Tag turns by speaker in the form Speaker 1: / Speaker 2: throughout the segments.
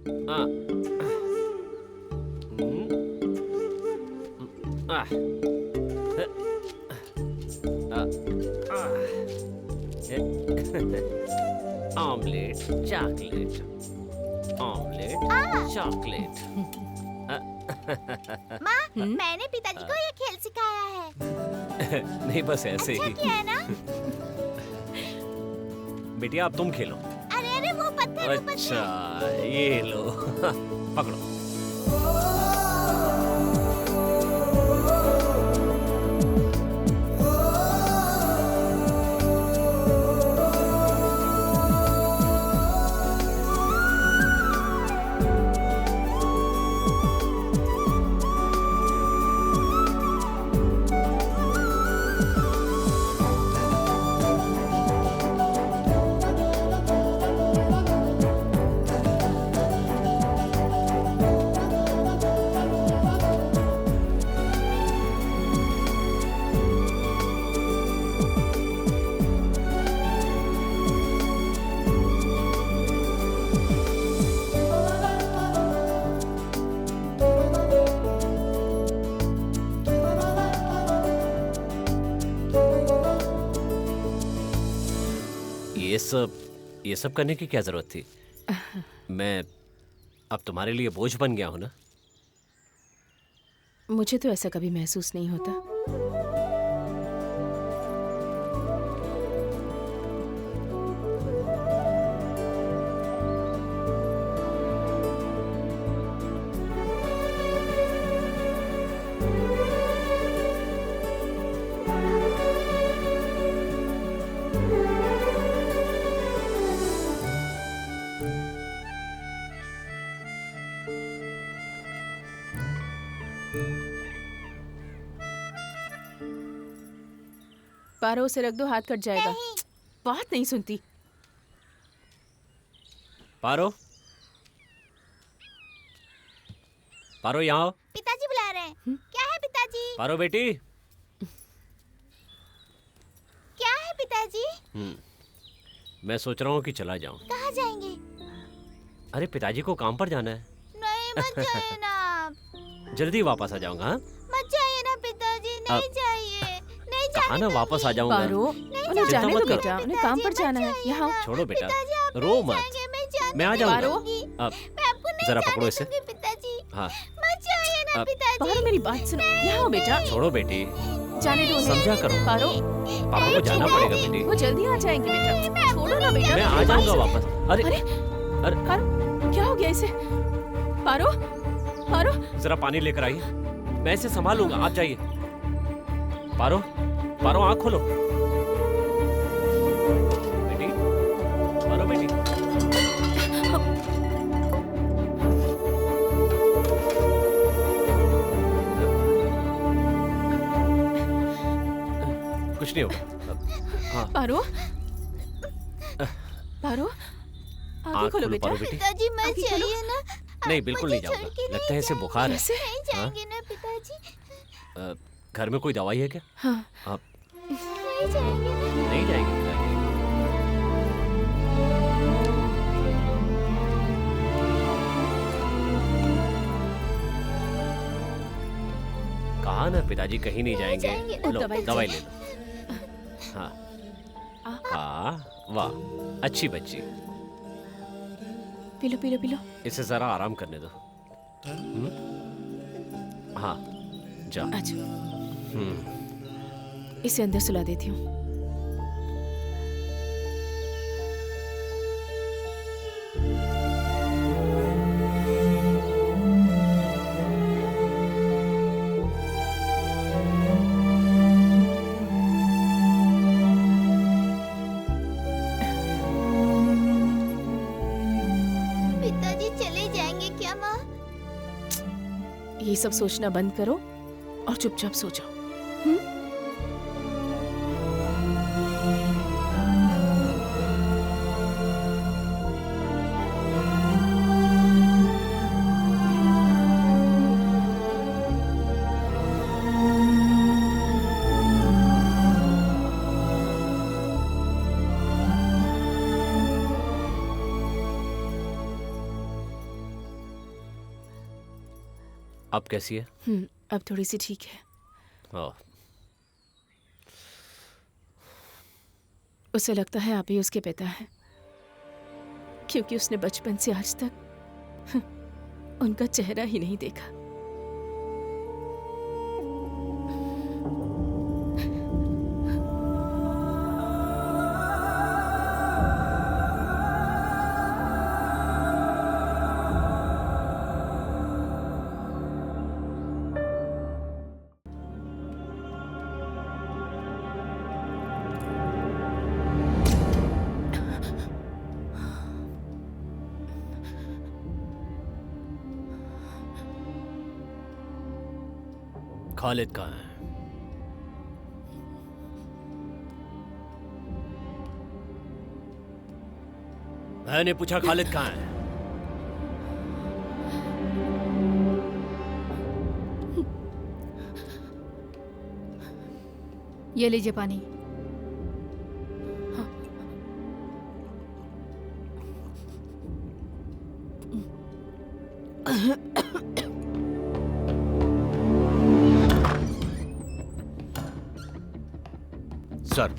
Speaker 1: हाँ, आह, omelette chocolate, omelette chocolate.
Speaker 2: माँ, मैंने पिताजी को ये खेल सिखाया है।
Speaker 1: नहीं, बस ऐसे
Speaker 2: अच्छा
Speaker 1: ही।
Speaker 2: किया है ना?
Speaker 1: बेटिया अब तुम खेलो।
Speaker 2: अरे अरे वो पत्थर, वो पत्थर।
Speaker 1: अच्छा, ये लो। पकड़ो। ये सब करने की क्या जरूरत थी? मैं अब तुम्हारे लिए बोझ बन गया हूं ना?
Speaker 3: मुझे तो ऐसा कभी महसूस नहीं होता। पारो, उसे रख दो, हाथ कट जाएगा।
Speaker 2: नहीं।
Speaker 3: बात नहीं सुनती।
Speaker 1: पारो, पारो यहाँ आओ।
Speaker 2: पिताजी बुला रहे हैं। क्या है पिताजी?
Speaker 1: पारो बेटी।
Speaker 2: क्या है पिताजी?
Speaker 1: मैं सोच रहा हूँ कि चला जाऊं।
Speaker 2: कहाँ जाएंगे?
Speaker 1: अरे पिताजी को काम पर जाना है।
Speaker 2: नहीं, मत जाइए ना आप।
Speaker 1: जल्दी वापस आ जाऊंगा। हाँ?
Speaker 2: मत जाइए ना पिताजी, नहीं जाइए, नहीं
Speaker 1: कहा
Speaker 2: जाने
Speaker 1: ना
Speaker 2: दूंगी।
Speaker 1: वापस आ जाऊंगा।
Speaker 3: पारो, उन्हें
Speaker 1: चिंता
Speaker 3: जाने
Speaker 1: मत
Speaker 3: दो
Speaker 1: करो।
Speaker 3: बेटा, उन्हें काम पर जाना है। यहाँ आओ।
Speaker 1: छोड़ो बेटा,
Speaker 2: पिताजी, आप
Speaker 1: रो
Speaker 2: नहीं
Speaker 1: मत।
Speaker 2: जाएंगे,
Speaker 1: मैं आ जाऊंगा।
Speaker 3: पारो।
Speaker 1: अब
Speaker 2: मैं आपको नहीं
Speaker 1: जरा
Speaker 2: जाने
Speaker 1: पकड़ो इसे।
Speaker 2: दूंगी पिताजी।
Speaker 1: हाँ,
Speaker 2: मत जाइए ना
Speaker 1: अब-
Speaker 2: पिताजी।
Speaker 3: पारो, मेरी बात सुनो। यहाँ आओ बेटा,
Speaker 1: छोड़ो बेटी,
Speaker 3: जाने दो उन्हें।
Speaker 1: समझा करो।
Speaker 3: पारो,
Speaker 1: पापा को जाना
Speaker 3: छोड़ो।
Speaker 1: पड़ेगा बेटी।
Speaker 3: वो जल्दी आ जाएंगे बेटा। छोड़ो ना बेटा।
Speaker 1: मैं आ
Speaker 3: मेरी बात
Speaker 1: जाऊंगा
Speaker 3: सुनो।
Speaker 1: वापस। अरे
Speaker 3: अरे
Speaker 1: अरे
Speaker 3: पारो, क्या हो गया इसे? पारो, पारो,
Speaker 1: जरा पानी लेकर आइए, मैं इसे संभालूंगा। आप जाइए। पारो, पारो आँख खोलो। बेटी, पारो बेटी। कुछ नहीं होगा। हाँ,
Speaker 3: पारो, पारो, आगे
Speaker 1: आँख
Speaker 3: खोलो
Speaker 1: खोलो
Speaker 3: बेटा।
Speaker 1: पारो बेटी।
Speaker 2: पिताजी मत
Speaker 3: आगे खोलो।
Speaker 2: जाइए ना।
Speaker 1: नहीं,
Speaker 2: आप
Speaker 1: बिल्कुल
Speaker 2: मुझे
Speaker 1: नहीं जाऊंगा।
Speaker 2: छोड़ के
Speaker 1: लगता है इसे
Speaker 2: नहीं
Speaker 1: बुखार है।
Speaker 3: कैसे?
Speaker 2: नहीं जाएंगे ना पिताजी।
Speaker 1: घर में कोई दवाई है क्या?
Speaker 3: हाँ,
Speaker 1: आप
Speaker 2: नहीं जाएंगे ना।
Speaker 1: नहीं जाएंगे? कहा ना पिताजी कहीं नहीं जाएंगे।
Speaker 2: जाएंगे
Speaker 3: ना।
Speaker 1: लो
Speaker 3: दवाई
Speaker 1: दवाई ले लो। हाँ हाँ, वाह, अच्छी बच्ची।
Speaker 3: P low P low P low.
Speaker 1: इसे जरा आराम करने दो। हाँ, जा।
Speaker 3: अच्छा,
Speaker 1: हम्म,
Speaker 3: इसे अंदर सुला देती हूँ।
Speaker 2: पिताजी चले जाएंगे क्या माँ?
Speaker 3: ये सब सोचना बंद करो और चुपचाप सो जाओ।
Speaker 1: अब कैसी है?
Speaker 3: अब थोड़ी सी ठीक है।
Speaker 1: ओह,
Speaker 3: उसे लगता है आप ही उसके पिता हैं, क्योंकि उसने बचपन से आज तक उनका चेहरा ही नहीं देखा।
Speaker 1: खालिद कहाँ है? मैंने पूछा खालिद कहाँ है?
Speaker 4: ये लीजिए पानी।
Speaker 5: सर,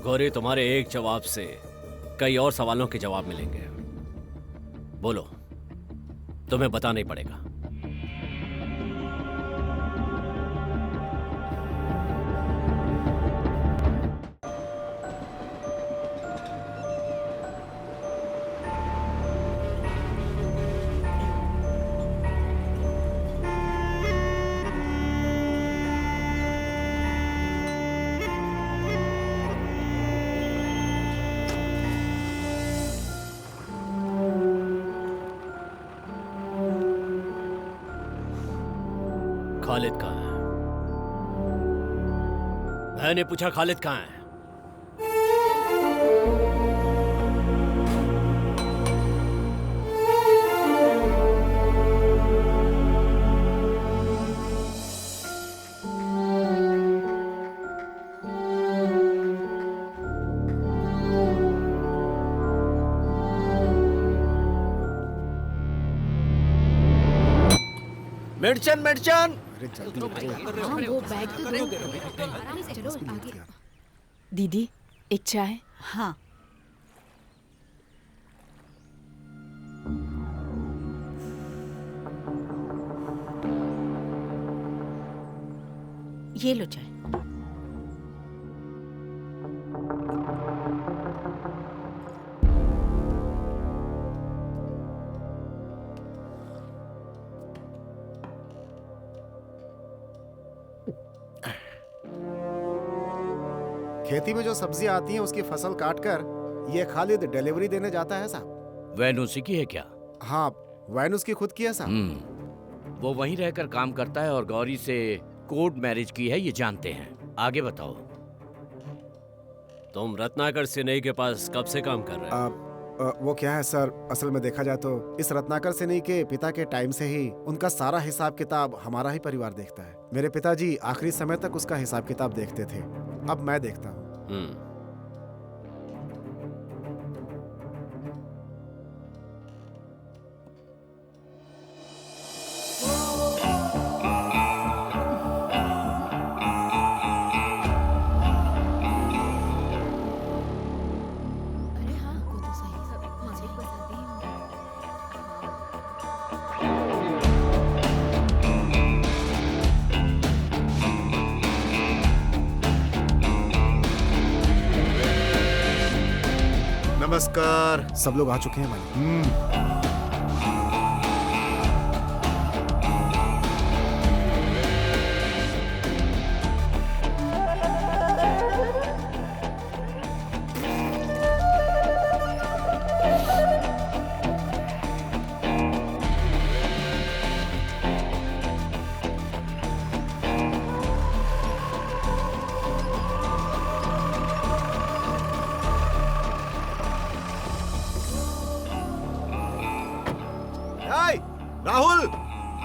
Speaker 1: गौरी, तुम्हारे एक जवाब से कई और सवालों के जवाब मिलेंगे। बोलो, तुम्हें बताना ही पड़ेगा। खालिद कहाँ है? मैंने पूछा खालिद कहाँ है?
Speaker 5: मिर्चन मिर्चन।
Speaker 3: दीदी, एक चाय।
Speaker 4: हाँ, ये लो चाय।
Speaker 6: खेती में जो सब्जियां आती हैं उसकी फसल काटकर ये खालिद डिलीवरी देने जाता है साहब।
Speaker 5: वैन उसी की है क्या?
Speaker 6: हाँ, वैन उसकी खुद की है साहब।
Speaker 5: वो वहीं रहकर काम करता है और गौरी से कोर्ट मैरिज की है, ये जानते हैं। आगे बताओ।
Speaker 1: तुम रत्नाकर सिन्हा के पास कब से काम कर रहे हो?
Speaker 6: वो क्या है सर, असल में देखा जाए तो इस रत्नाकर सिन्हा के पिता के टाइम से ही उनका सारा हिसाब किताब हमारा ही परिवार देखता है। मेरे पिताजी आखिरी समय तक उसका हिसाब किताब देखते थे, अब मैं देखता हूँ। नमस्कार। सब लोग आ चुके हैं भाई।
Speaker 4: हाय राहुल,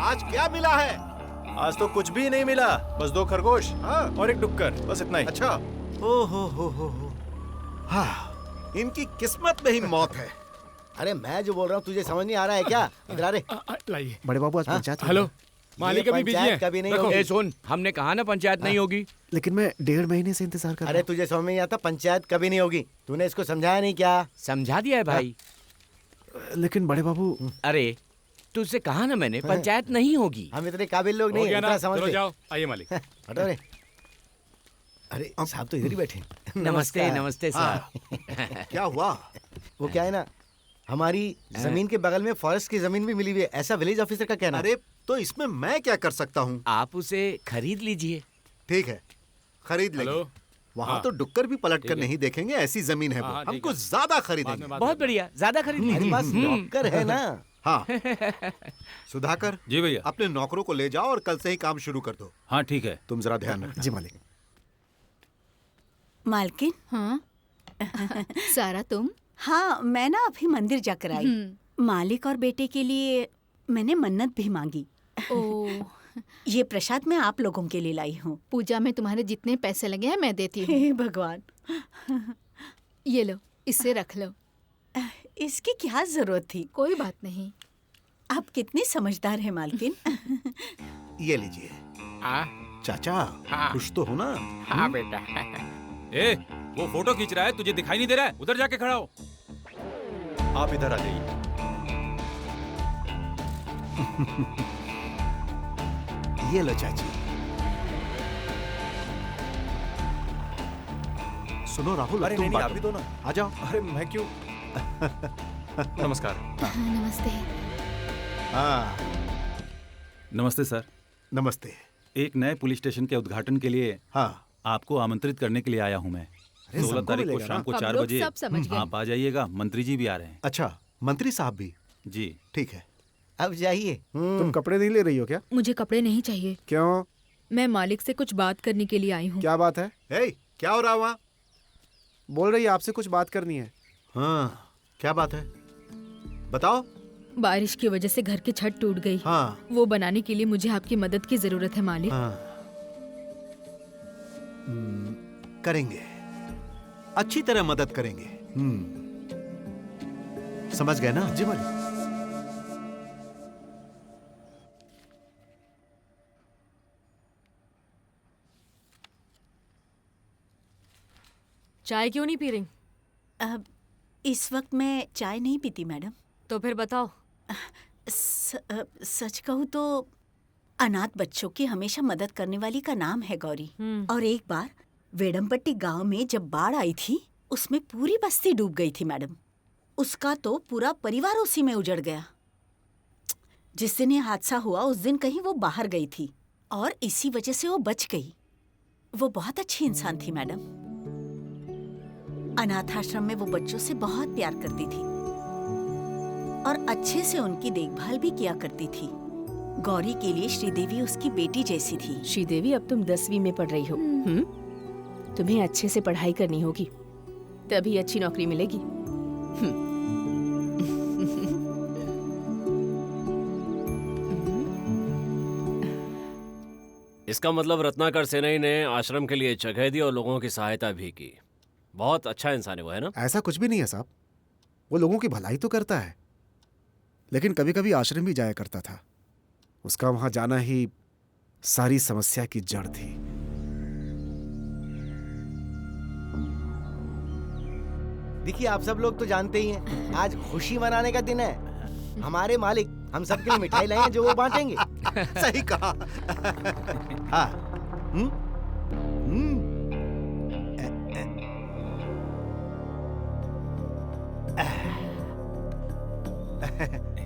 Speaker 4: आज क्या मिला है?
Speaker 7: आज तो कुछ भी नहीं मिला, बस 2 खरगोश
Speaker 4: हाँ।
Speaker 7: और एक डुक्कर, बस इतना ही।
Speaker 4: अच्छा। ओ हो। हाँ, इनकी किस्मत में ही मौत है।
Speaker 8: अरे मैं जो बोल रहा हूँ तुझे समझ नहीं आ रहा है क्या? इधर आ रे।
Speaker 9: लाइए।
Speaker 6: बड़े बाबू आज
Speaker 8: हाँ?
Speaker 6: पंचायत
Speaker 9: हेलो,
Speaker 8: ये
Speaker 9: मालिक अभी बिजी है।
Speaker 8: पंचायत कभी नहीं
Speaker 9: रखो।
Speaker 8: होगी।
Speaker 5: ए सुन, हमने कहा ना पंचायत नहीं होगी।
Speaker 6: लेकिन मैं 1.5 महीने से इंतजार कर रहा
Speaker 8: अरे
Speaker 6: हूँ।
Speaker 8: तुझे समझ में नहीं आता, पंचायत कभी नहीं होगी। तूने इसको समझाया नहीं क्या?
Speaker 5: समझा दिया है भाई।
Speaker 6: लेकिन बड़े बाबू
Speaker 5: अरे तुझसे कहा ना मैंने, पंचायत नहीं होगी।
Speaker 8: हम इतने काबिल लोग
Speaker 9: हो
Speaker 8: नहीं
Speaker 9: गया
Speaker 8: हैं,
Speaker 9: ना,
Speaker 8: इतना समझ
Speaker 9: चलो
Speaker 8: ले।
Speaker 9: जाओ। आइए मालिक।
Speaker 8: हटो रे। अरे साहब तो इधर ही बैठे।
Speaker 5: नमस्ते नमस्ते सर।
Speaker 4: हाँ। क्या हुआ?
Speaker 8: वो क्या है ना, हमारी जमीन के बगल में फॉरेस्ट की जमीन भी मिली हुई है, ऐसा विलेज ऑफिसर का कहना है।
Speaker 4: अरे तो इसमें मैं क्या कर सकता हूँ?
Speaker 5: आप उसे खरीद लीजिए।
Speaker 4: ठीक है, खरीद लेंगे।
Speaker 9: हेलो।
Speaker 4: वहाँ
Speaker 9: हाँ।
Speaker 4: तो डुक्कर भी पलट कर
Speaker 9: ठीक है।
Speaker 4: नहीं देखेंगे, ऐसी जमीन है वो।
Speaker 9: हाँ, ठीक
Speaker 4: हमको
Speaker 9: है।
Speaker 4: ज्यादा
Speaker 9: बाद
Speaker 4: खरीदेंगे।
Speaker 9: में बात
Speaker 5: बहुत
Speaker 9: करते हैं।
Speaker 5: बढ़िया, ज्यादा खरीद
Speaker 8: मेरे
Speaker 5: लीजिए।
Speaker 8: पास नौकर है ना।
Speaker 4: हाँ। सुधाकर,
Speaker 7: जी भैया।
Speaker 4: अपने नौकरों को ले जाओ और कल से ही काम शुरू कर दो।
Speaker 7: हाँ ठीक है।
Speaker 4: तुम जरा ध्यान रखना।
Speaker 6: जी मालिक।
Speaker 10: मालकिन।
Speaker 3: हाँ सारा तुम?
Speaker 10: हाँ, मैं ना अभी मंदिर जाकर आई। मालिक और बेटे के लिए मैंने मन्नत भी मांगी।
Speaker 3: ओ,
Speaker 10: ये प्रसाद मैं आप लोगों के लिए लाई हूँ।
Speaker 3: पूजा में तुम्हारे जितने पैसे लगे हैं मैं देती हूँ।
Speaker 10: हे भगवान,
Speaker 3: ये लो, इससे रख लो।
Speaker 10: इसकी क्या जरूरत थी?
Speaker 3: कोई बात नहीं।
Speaker 10: आप कितनी समझदार है मालकिन।
Speaker 4: ये लीजिए।
Speaker 5: हाँ
Speaker 4: चाचा,
Speaker 5: हाँ।
Speaker 4: खुश तो हो ना?
Speaker 5: हाँ बेटा।
Speaker 7: ए, वो फोटो खींच रहा है, तुझे दिखाई नहीं दे रहा है? उधर जाके खड़ा हो। आप इधर आ जाइए।
Speaker 4: ये लो चाची। सुनो राहुल,
Speaker 7: अरे
Speaker 4: तुम
Speaker 7: नहीं, आप
Speaker 4: बांटो।
Speaker 7: भी दो ना।
Speaker 4: आ जाओ।
Speaker 7: अरे मैं क्यों? नमस्कार।
Speaker 3: नमस्ते।
Speaker 4: हाँ,
Speaker 7: नमस्ते सर।
Speaker 4: नमस्ते।
Speaker 7: एक नए पुलिस स्टेशन के उद्घाटन के लिए
Speaker 4: हाँ,
Speaker 7: आपको आमंत्रित करने के लिए आया हूँ मैं।
Speaker 6: अरे
Speaker 7: 16
Speaker 6: सबको
Speaker 7: तारीख को
Speaker 6: मिलेगा
Speaker 7: शाम
Speaker 6: ना?
Speaker 7: को
Speaker 3: हम
Speaker 7: 4
Speaker 3: लोग
Speaker 7: बजे
Speaker 3: सब समझ गए।
Speaker 7: आप आ जाइएगा। मंत्री जी भी आ रहे हैं।
Speaker 4: अच्छा, मंत्री साहब भी?
Speaker 7: जी।
Speaker 4: ठीक है।
Speaker 8: अब जाइए।
Speaker 6: तुम कपड़े नहीं ले रही हो क्या?
Speaker 11: मुझे कपड़े नहीं चाहिए।
Speaker 6: क्यों?
Speaker 11: मैं मालिक से कुछ बात करने के लिए आई हूँ।
Speaker 6: क्या बात है?
Speaker 4: हे, क्या हो रहा है वहाँ?
Speaker 6: बोल रही है आपसे कुछ बात करनी है।
Speaker 4: हाँ, क्या बात है? बताओ।
Speaker 11: बारिश की वजह से घर की छत टूट गई।
Speaker 4: हाँ,
Speaker 11: वो बनाने के लिए मुझे आपकी मदद की जरूरत है मालिक।
Speaker 4: हाँ। करेंगे, अच्छी तरह मदद करेंगे। समझ गए ना?
Speaker 6: जी मालिक।
Speaker 11: चाय क्यों नहीं पी रही?
Speaker 10: अब इस वक्त मैं चाय नहीं पीती मैडम।
Speaker 11: तो फिर बताओ।
Speaker 10: सच कहूँ तो अनाथ बच्चों की हमेशा मदद करने वाली का नाम है गौरी। और एक बार वेडमपट्टी गांव में जब बाढ़ आई थी, उसमें पूरी बस्ती डूब गई थी मैडम। उसका तो पूरा परिवार उसी में उजड़ गया। जिस दिन ये हादसा हुआ उस दिन कहीं वो बाहर गई थी और इसी वजह से वो बच गई। वो बहुत अच्छी इंसान थी मैडम। अनाथ आश्रम में वो बच्चों से बहुत प्यार करती थी और अच्छे से उनकी देखभाल भी किया करती थी। गौरी के लिए श्रीदेवी उसकी बेटी जैसी थी।
Speaker 3: श्रीदेवी, अब तुम 10वीं में पढ़ रही हो। तुम्हें अच्छे से पढ़ाई करनी होगी, तभी अच्छी नौकरी मिलेगी।
Speaker 1: इसका मतलब रत्नाकर सेनाई ने आश्रम के लिए जगह दी और लोगों की सहायता भी की। बहुत अच्छा इंसान है वो, है ना?
Speaker 6: ऐसा कुछ भी नहीं है साहब। वो लोगों की भलाई तो करता है, लेकिन कभी कभी आश्रम भी जाया करता था। उसका वहां जाना ही सारी समस्या की जड़ थी।
Speaker 8: देखिए, आप सब लोग तो जानते ही हैं, आज खुशी मनाने का दिन है। हमारे मालिक हम सब के लिए मिठाई लाए हैं जो वो बांटेंगे।
Speaker 4: सही कहा। हाँ।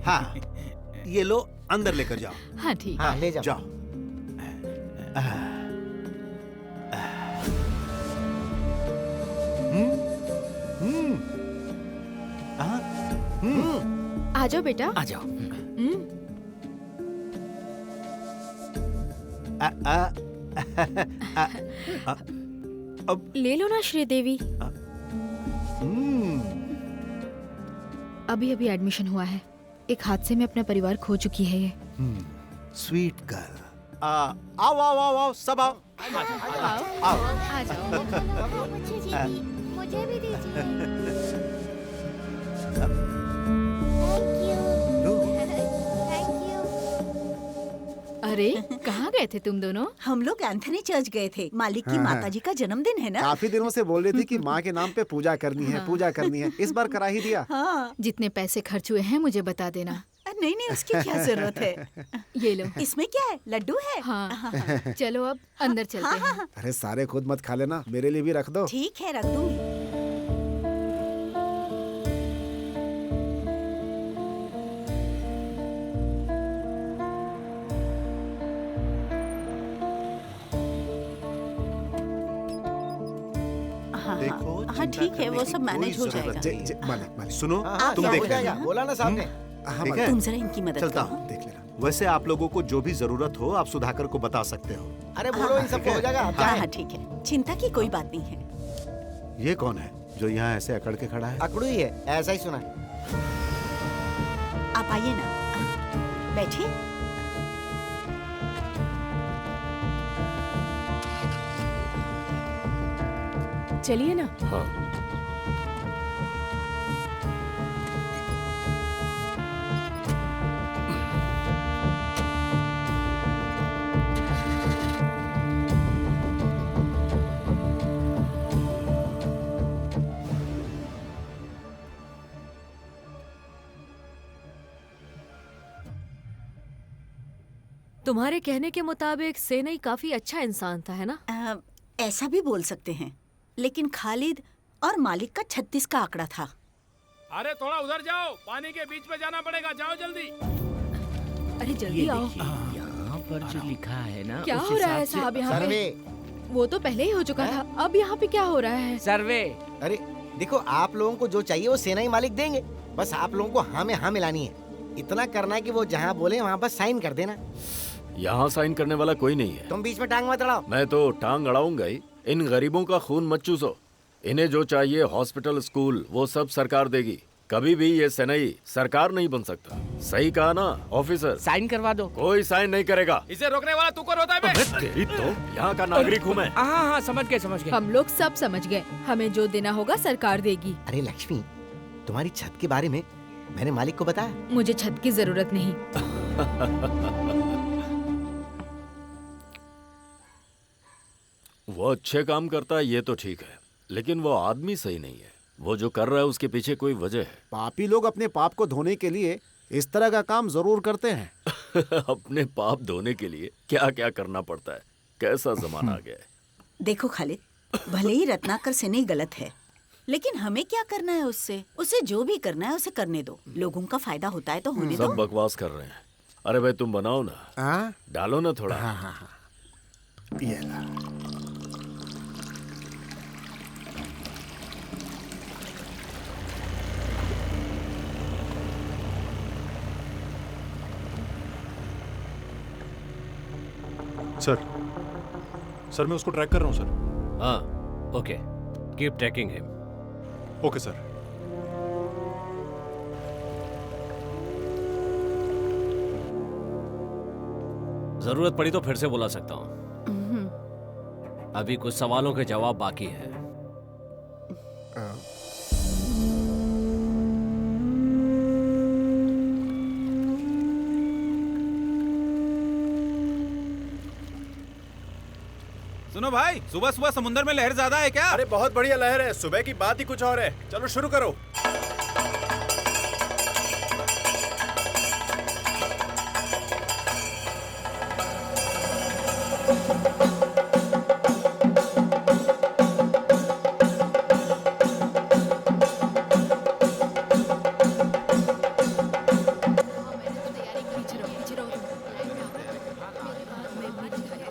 Speaker 4: हाँ, ये लो, अंदर लेकर जाओ।
Speaker 3: हाँ ठीक।
Speaker 8: हाँ, ले जाओ।
Speaker 4: जाओ।
Speaker 3: आ जाओ बेटा।
Speaker 5: आ जाओ।
Speaker 11: ले लो ना श्रीदेवी। अभी अभी एडमिशन हुआ है। एक हादसे में अपना परिवार खो चुकी है ये।
Speaker 4: Sweet girl. आओ आओ आओ आओ, सब आओ। आओ।
Speaker 11: आ जाओ।
Speaker 2: मुझे दीजिए, मुझे भी दीजिए। Thank you.
Speaker 11: अरे कहाँ गए थे तुम दोनों?
Speaker 10: हम लोग एंथनी चर्च गए थे। मालिक की माताजी का जन्मदिन है ना।
Speaker 6: काफी दिनों से बोल रही थी कि माँ के नाम पे पूजा करनी है, पूजा करनी है। इस बार करा ही दिया।
Speaker 10: हाँ।
Speaker 11: जितने पैसे खर्च हुए हैं मुझे बता देना।
Speaker 10: नहीं नहीं, उसकी क्या जरूरत है।
Speaker 11: ये लो।
Speaker 10: इसमें क्या है, लड्डू है?
Speaker 11: हाँ चलो अब अंदर चलते हैं।
Speaker 6: अरे सारे खुद मत खा लेना, मेरे लिए भी रख दो।
Speaker 10: ठीक है, रख दूंगी।
Speaker 4: देखो,
Speaker 10: हाँ
Speaker 4: चिंता
Speaker 10: ठीक है,
Speaker 4: करने
Speaker 10: वो
Speaker 4: की
Speaker 10: सब
Speaker 4: कोई
Speaker 10: मैनेज हो
Speaker 4: जरूरत
Speaker 10: जाएगा।
Speaker 6: मालिक मालिक
Speaker 4: सुनो,
Speaker 8: हाँ,
Speaker 4: तुम
Speaker 8: क्या
Speaker 4: देख
Speaker 8: हो जाएगा?
Speaker 4: लेना।
Speaker 8: बोला ना साहब ने।
Speaker 6: हाँ,
Speaker 4: ठीक
Speaker 6: मालिक,
Speaker 4: है?
Speaker 10: तुम जरा इनकी मदद
Speaker 4: चलता
Speaker 10: करो।
Speaker 4: हूँ।
Speaker 6: देख लेना।
Speaker 4: वैसे आप लोगों को जो भी जरूरत हो आप सुधाकर को बता सकते हो।
Speaker 8: अरे बोलो, इन सबको हो जाएगा। आप
Speaker 10: हाँ
Speaker 8: जाएं।
Speaker 10: हाँ ठीक है, चिंता की कोई बात नहीं है।
Speaker 4: ये कौन है जो यहाँ ऐसे अकड़ के खड़ा है?
Speaker 8: अकड़ू ही है, ऐसा ही सुना है।
Speaker 10: आप आइए ना, बैठिए।
Speaker 3: चलिए ना।
Speaker 1: हाँ।
Speaker 11: तुम्हारे कहने के मुताबिक सेनई काफी अच्छा इंसान था, है ना?
Speaker 10: ऐसा भी बोल सकते हैं, लेकिन खालिद और मालिक का 36 का आंकड़ा था।
Speaker 7: अरे थोड़ा उधर जाओ, पानी के बीच में जाना पड़ेगा, जाओ जल्दी।
Speaker 11: अरे जल्दी आओ।
Speaker 5: यहाँ पर जो लिखा है ना,
Speaker 11: क्या
Speaker 5: उस
Speaker 11: हो रहा है
Speaker 5: हिसाब से-
Speaker 11: साहब यहाँ पे?
Speaker 8: सर्वे।
Speaker 11: वो तो पहले ही हो चुका था, अब यहाँ पे क्या हो रहा है?
Speaker 5: सर्वे।
Speaker 8: अरे देखो, आप लोगों को जो चाहिए वो सेना ही मालिक देंगे। बस आप लोगों को हाँ में हाँ मिलानी है। इतना करना है कि वो जहाँ बोले वहाँ बस साइन कर देना।
Speaker 1: यहाँ साइन करने वाला कोई नहीं है।
Speaker 8: तुम बीच में टांग मत अड़ाओ।
Speaker 1: मैं तो टांग अड़ाऊंगा ही। इन गरीबों का खून मत चूसो। इन्हें जो चाहिए हॉस्पिटल, स्कूल, वो सब सरकार देगी। कभी भी ये सेनई सरकार नहीं बन सकता। सही कहा ना ऑफिसर?
Speaker 5: साइन करवा दो।
Speaker 1: कोई साइन नहीं करेगा।
Speaker 7: इसे रोकने वाला तू कौन होता है बे?
Speaker 1: अबे तेरी तो यहाँ का नागरिक हूँ मैं।
Speaker 5: हाँ हाँ, समझ गए समझ गए।
Speaker 11: हम लोग सब समझ गए, हमें जो देना होगा सरकार देगी।
Speaker 8: अरे लक्ष्मी, तुम्हारी छत के बारे में मैंने मालिक को बताया।
Speaker 11: मुझे छत की जरूरत नहीं।
Speaker 1: वो अच्छे काम करता है ये तो ठीक है, लेकिन वो आदमी सही नहीं है। वो जो कर रहा है उसके पीछे कोई वजह है।
Speaker 6: पापी लोग अपने पाप को धोने के लिए इस तरह का काम जरूर करते हैं।
Speaker 1: अपने पाप धोने के लिए क्या क्या करना पड़ता है। कैसा जमाना आ गया है।
Speaker 10: देखो खालिद, भले ही रत्नाकर से नहीं गलत है, लेकिन हमें क्या करना है उससे? उसे जो भी करना है उसे करने दो। लोगों का फायदा होता है तो होने
Speaker 1: सब
Speaker 10: दो।
Speaker 1: बकवास कर रहे हैं। अरे भाई तुम बनाओ ना,
Speaker 6: हाँ
Speaker 1: डालो ना थोड़ा।
Speaker 6: हाँ हाँ हाँ, ये ला।
Speaker 9: सर मैं उसको ट्रैक कर रहा हूँ सर।
Speaker 1: हाँ okay, keep trekking him.
Speaker 9: Okay sir.
Speaker 1: जरूरत पड़ी तो फिर से बुला सकता हूँ। अभी कुछ सवालों के जवाब बाकी है।
Speaker 7: सुनो भाई, सुबह सुबह समुद्र में लहर ज्यादा है क्या?
Speaker 4: अरे बहुत बढ़िया लहर है, सुबह की बात ही कुछ और है। चलो शुरू करो।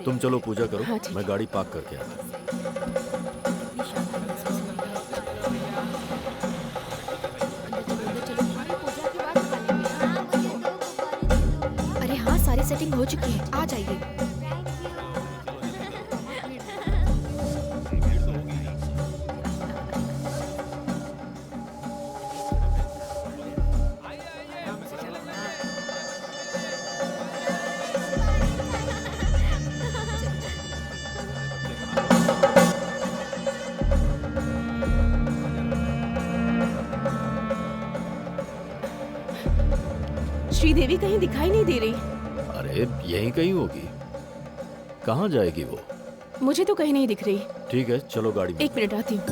Speaker 1: तुम चलो पूजा करो,
Speaker 3: हाँ, ठीक
Speaker 1: मैं गाड़ी पार्क करके आता हूँ।
Speaker 11: अरे हाँ, सारी सेटिंग हो चुकी है, आ जाइए।
Speaker 3: देवी कहीं दिखाई नहीं दे रही।
Speaker 1: अरे यहीं कहीं होगी। कहाँ जाएगी वो?
Speaker 3: मुझे तो कहीं नहीं दिख रही।
Speaker 1: ठीक है चलो गाड़ी में।
Speaker 3: 1 मिनट आती हूँ।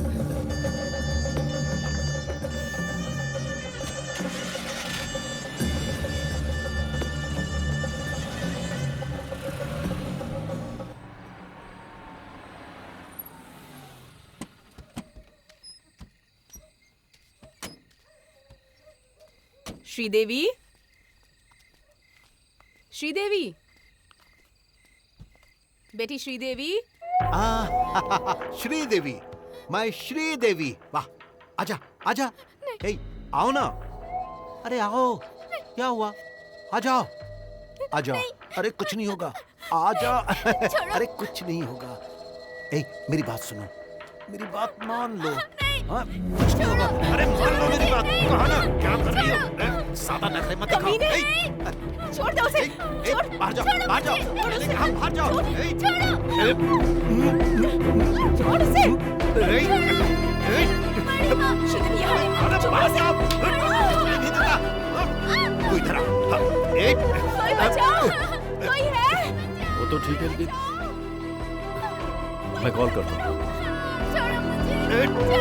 Speaker 3: श्रीदेवी, श्रीदेवी, बेटी श्रीदेवी।
Speaker 4: श्रीदेवी, मैं श्रीदेवी। वाह, आजा आजा। ए, आओ ना। अरे आओ। क्या हुआ? आ जाओ आ जाओ। अरे कुछ नहीं होगा, आ जा। अरे कुछ नहीं होगा। ए, मेरी बात सुनो, मेरी बात मान लो। हाँ, कुछ नहीं होगा। अरे मान लो मेरी बात। कहा ना, क्या कर रही हो? सादा नखरे मत दिखाओ।
Speaker 3: छोड़ दो उसे।
Speaker 4: बाहर जाओ, बाहर जाओ। मैंने कहा बाहर जाओ।
Speaker 3: छोड़ उसे। श्रीदेवी यहाँ है।
Speaker 4: बाहर जाओ। तू इधर आ।
Speaker 3: कोई बचाओ, कोई है?
Speaker 1: वो तो ठीक है लेकिन मैं कॉल करता हूँ।
Speaker 3: छोड़ो मुझे।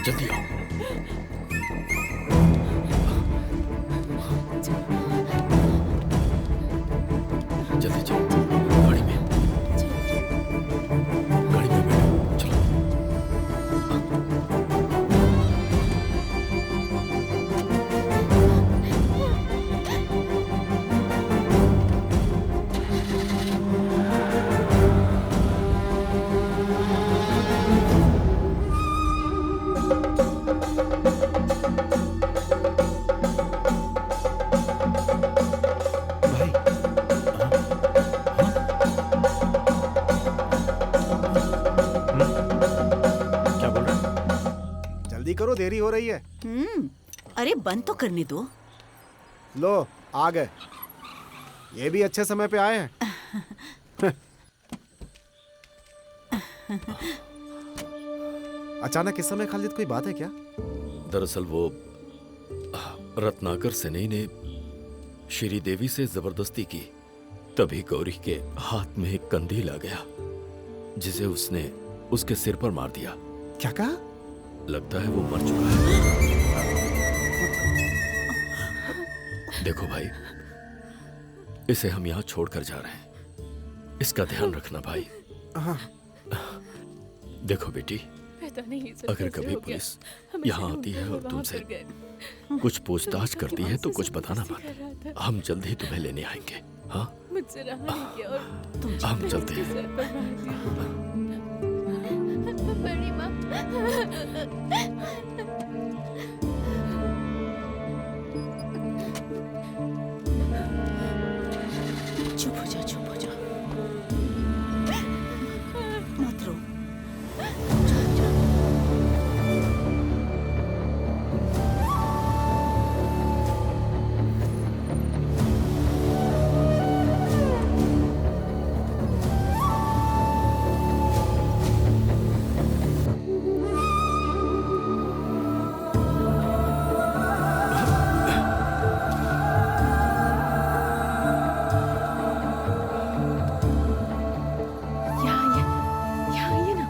Speaker 1: जल्दी आओ। जल्दी जाओ। गाड़ी में, गाड़ी में बैठो। चलो। क्या बोल रहे हैं?
Speaker 6: जल्दी करो, देरी हो रही है।
Speaker 10: अरे बंद तो करने दो।
Speaker 6: लो आ गए। ये भी अच्छे समय पे आए हैं। अचानक इस समय खालिद, कोई बात है क्या?
Speaker 1: दरअसल वो रत्नाकर सेनई ने श्रीदेवी से जबरदस्ती की, तभी गौरी के हाथ में एक कंदील आ गया जिसे उसने उसके सिर पर मार दिया।
Speaker 6: क्या कहा?
Speaker 1: लगता है वो मर चुका है। देखो भाई, इसे हम यहाँ छोड़कर जा रहे हैं, इसका ध्यान रखना भाई। देखो बेटी,
Speaker 3: पता नहीं
Speaker 1: अगर कभी पुलिस यहाँ आती है और तुमसे कुछ पूछताछ करती है तो कुछ बताना मत। हम जल्द ही तुम्हें लेने आएंगे। हाँ,
Speaker 3: मुझसे रहा नहीं गया और
Speaker 1: हम चलते हैं।
Speaker 3: बड़ी माँ।
Speaker 10: चुप हो जा, चुप हो जा। मत रो।
Speaker 3: यहाँ आइए ना।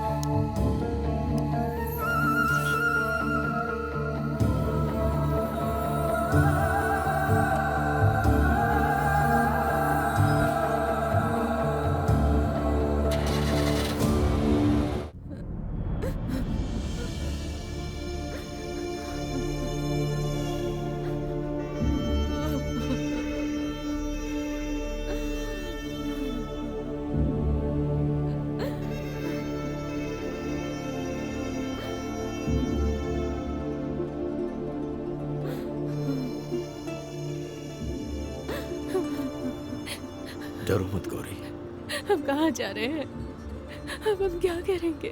Speaker 1: डरो मत गौरी,
Speaker 3: हम कहाँ जा रहे हैं? अब हम क्या करेंगे?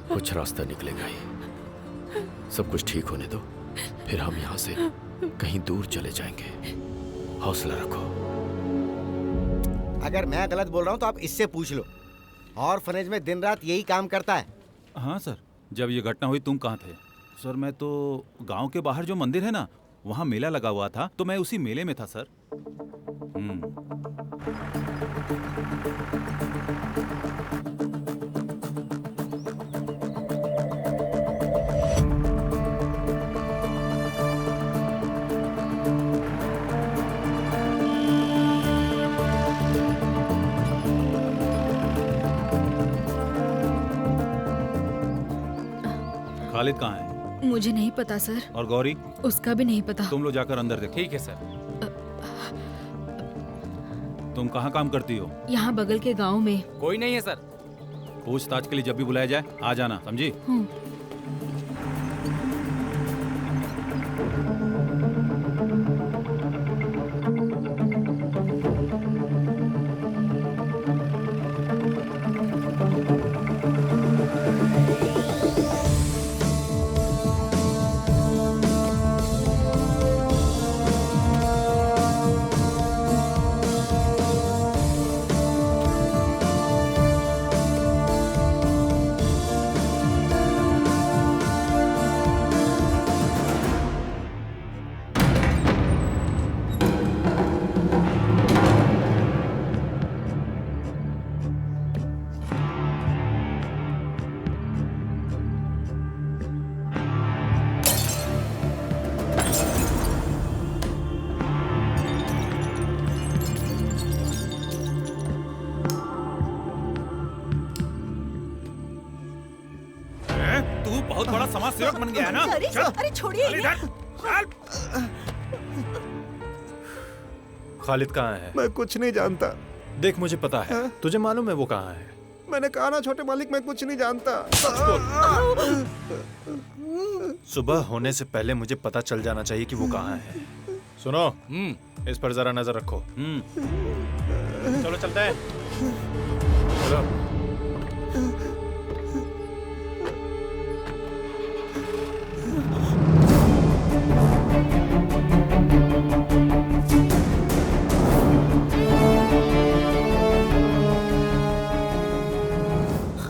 Speaker 1: कुछ रास्ता निकलेगा ही। सब कुछ ठीक होने दो, फिर हम यहाँ से कहीं दूर चले जाएंगे। हौसला रखो।
Speaker 8: अगर मैं गलत बोल रहा हूँ तो आप इससे पूछ लो। ऑर्फनेज में दिन रात यही काम करता है।
Speaker 7: हाँ सर, जब ये घटना हुई तुम कहाँ थे? सर मैं तो गांव के बाहर जो मंदिर है ना, वहाँ मेला लगा हुआ था, तो मैं उसी मेले में था सर। खालिद कहाँ है?
Speaker 11: मुझे नहीं पता सर।
Speaker 7: और गौरी?
Speaker 11: उसका भी नहीं पता।
Speaker 7: तुम लोग जाकर अंदर देखो।
Speaker 5: ठीक है सर।
Speaker 7: तुम कहाँ काम करती हो?
Speaker 11: यहाँ बगल के गांव में।
Speaker 5: कोई नहीं है सर।
Speaker 7: पूछताछ के लिए जब भी बुलाया जाए आ जाना, समझी? तू बहुत बड़ा समाज सेवक बन गया है ना?
Speaker 10: अरे छोड़िए।
Speaker 9: खालिद कहाँ है?
Speaker 6: मैं कुछ नहीं जानता।
Speaker 9: देख मुझे पता है, तुझे मालूम है वो कहाँ है?
Speaker 6: मैंने कहा ना छोटे मालिक, मैं कुछ नहीं जानता।
Speaker 9: सुबह होने से पहले मुझे पता चल जाना चाहिए कि वो कहाँ है। सुनो, इस पर जरा नजर रखो। चलो चलते हैं। चलो।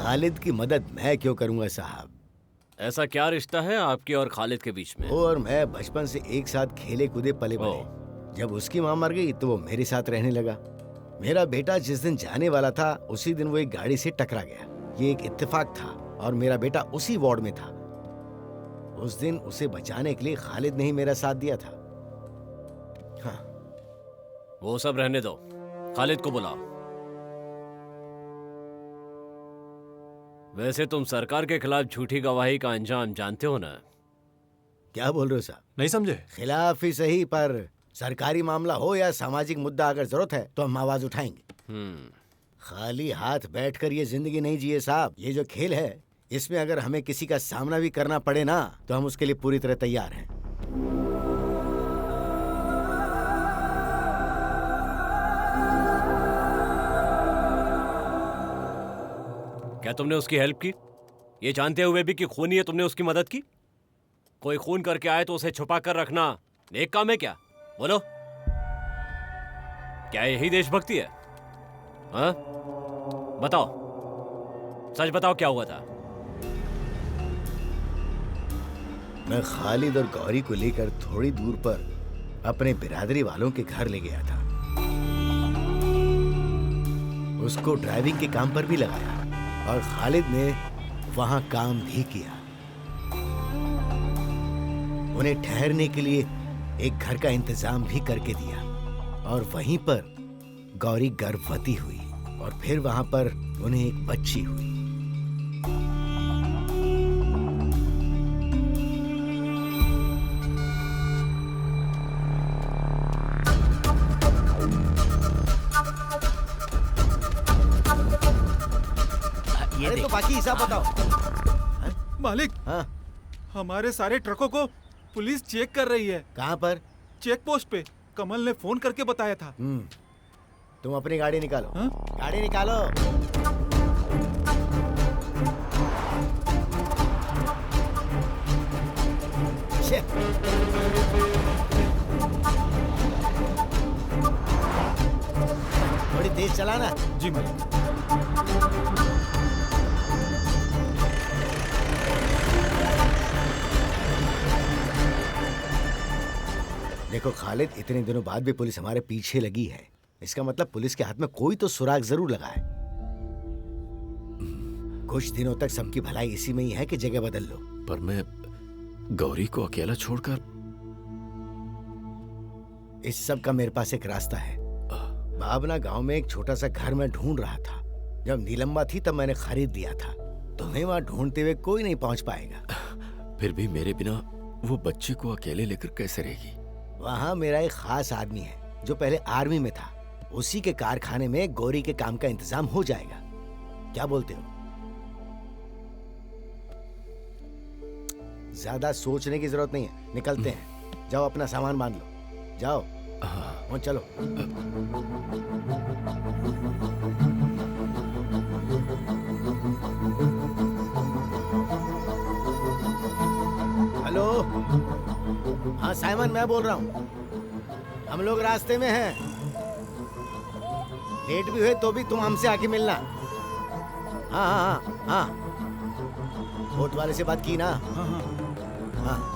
Speaker 8: खालिद की मदद मैं क्यों करूंगा साहब?
Speaker 5: ऐसा क्या रिश्ता है आपके और खालिद के बीच में?
Speaker 8: वो और मैं बचपन से एक साथ खेले कूदे पले बड़े। जब उसकी माँ मर गई तो वो मेरे साथ रहने लगा। मेरा बेटा जिस दिन जाने वाला था उसी दिन वो एक गाड़ी से टकरा गया। ये एक इत्तेफाक था और मेरा बेटा उसी वार्ड में था। उस दिन उसे बचाने के लिए खालिद ने ही मेरा साथ दिया था। हाँ।
Speaker 5: वो सब रहने दो, खालिद को बुलाओ। वैसे तुम सरकार के खिलाफ झूठी गवाही का अंजाम जानते हो ना?
Speaker 8: क्या बोल रहे हो साहब?
Speaker 9: नहीं समझे?
Speaker 8: खिलाफ ही सही, पर सरकारी मामला हो या सामाजिक मुद्दा, अगर जरूरत है तो हम आवाज उठाएंगे। खाली हाथ बैठकर ये जिंदगी नहीं जिए साहब। ये जो खेल है इसमें अगर हमें किसी का सामना भी करना पड़े ना तो हम उसके लिए पूरी तरह तैयार हैं।
Speaker 5: क्या तुमने उसकी हेल्प की, ये जानते हुए भी कि खूनी है? तुमने उसकी मदद की? कोई खून करके आए तो उसे छुपा कर रखना नेक काम है क्या? बोलो, क्या यही देशभक्ति है? हाँ, बताओ, सच बताओ, क्या हुआ था?
Speaker 8: मैं खालिद और गौरी को लेकर थोड़ी दूर पर अपने बिरादरी वालों के घर ले गया था। उसको ड्राइविंग के काम पर भी लगाया और खालिद ने वहां काम भी किया। उन्हें ठहरने के लिए एक घर का इंतजाम भी करके दिया और वहीं पर गौरी गर्भवती हुई और फिर वहां पर उन्हें एक बच्ची हुई।
Speaker 5: ये
Speaker 8: तो बाकी हिसाब बताओ।
Speaker 7: मालिक,
Speaker 8: हाँ,
Speaker 7: हमारे सारे ट्रकों को पुलिस चेक कर रही है।
Speaker 8: कहाँ पर?
Speaker 7: चेक पोस्ट पे। कमल ने फोन करके बताया था।
Speaker 8: तुम अपनी गाड़ी निकालो।
Speaker 7: हाँ?
Speaker 8: गाड़ी निकालो। छे। थोड़ी तेज चलाना।
Speaker 7: जी मालिक।
Speaker 8: देखो खालिद, इतने दिनों बाद भी पुलिस हमारे पीछे लगी है। इसका मतलब पुलिस के हाथ में कोई तो सुराग जरूर लगा है। कुछ दिनों तक सबकी भलाई इसी में ही है कि जगह बदल लो।
Speaker 1: पर मैं गौरी को अकेला छोड़कर
Speaker 8: इस सब का मेरे पास एक रास्ता है। भावना गांव में एक छोटा सा घर में ढूंढ रहा था। जब नीलम्बा थी तब मैंने खरीद लिया था। तुम्हें वहां ढूंढते हुए कोई नहीं पहुंच पाएगा।
Speaker 1: फिर भी मेरे बिना वो बच्चे को अकेले लेकर कैसे रहेगी?
Speaker 8: वहां मेरा एक खास आदमी है जो पहले आर्मी में था। उसी के कारखाने में गौरी के काम का इंतजाम हो जाएगा। क्या बोलते हो? ज्यादा सोचने की जरूरत नहीं है। निकलते हैं। जाओ अपना सामान बांध लो। जाओ। हाँ चलो। हेलो। हाँ साइमन, मैं बोल रहा हूँ। हम लोग रास्ते में हैं। लेट भी हुए तो भी तुम हमसे आके मिलना। हाँ हाँ हाँ हाँ। बोट वाले से बात की ना?
Speaker 7: हाँ हाँ।
Speaker 8: हाँ।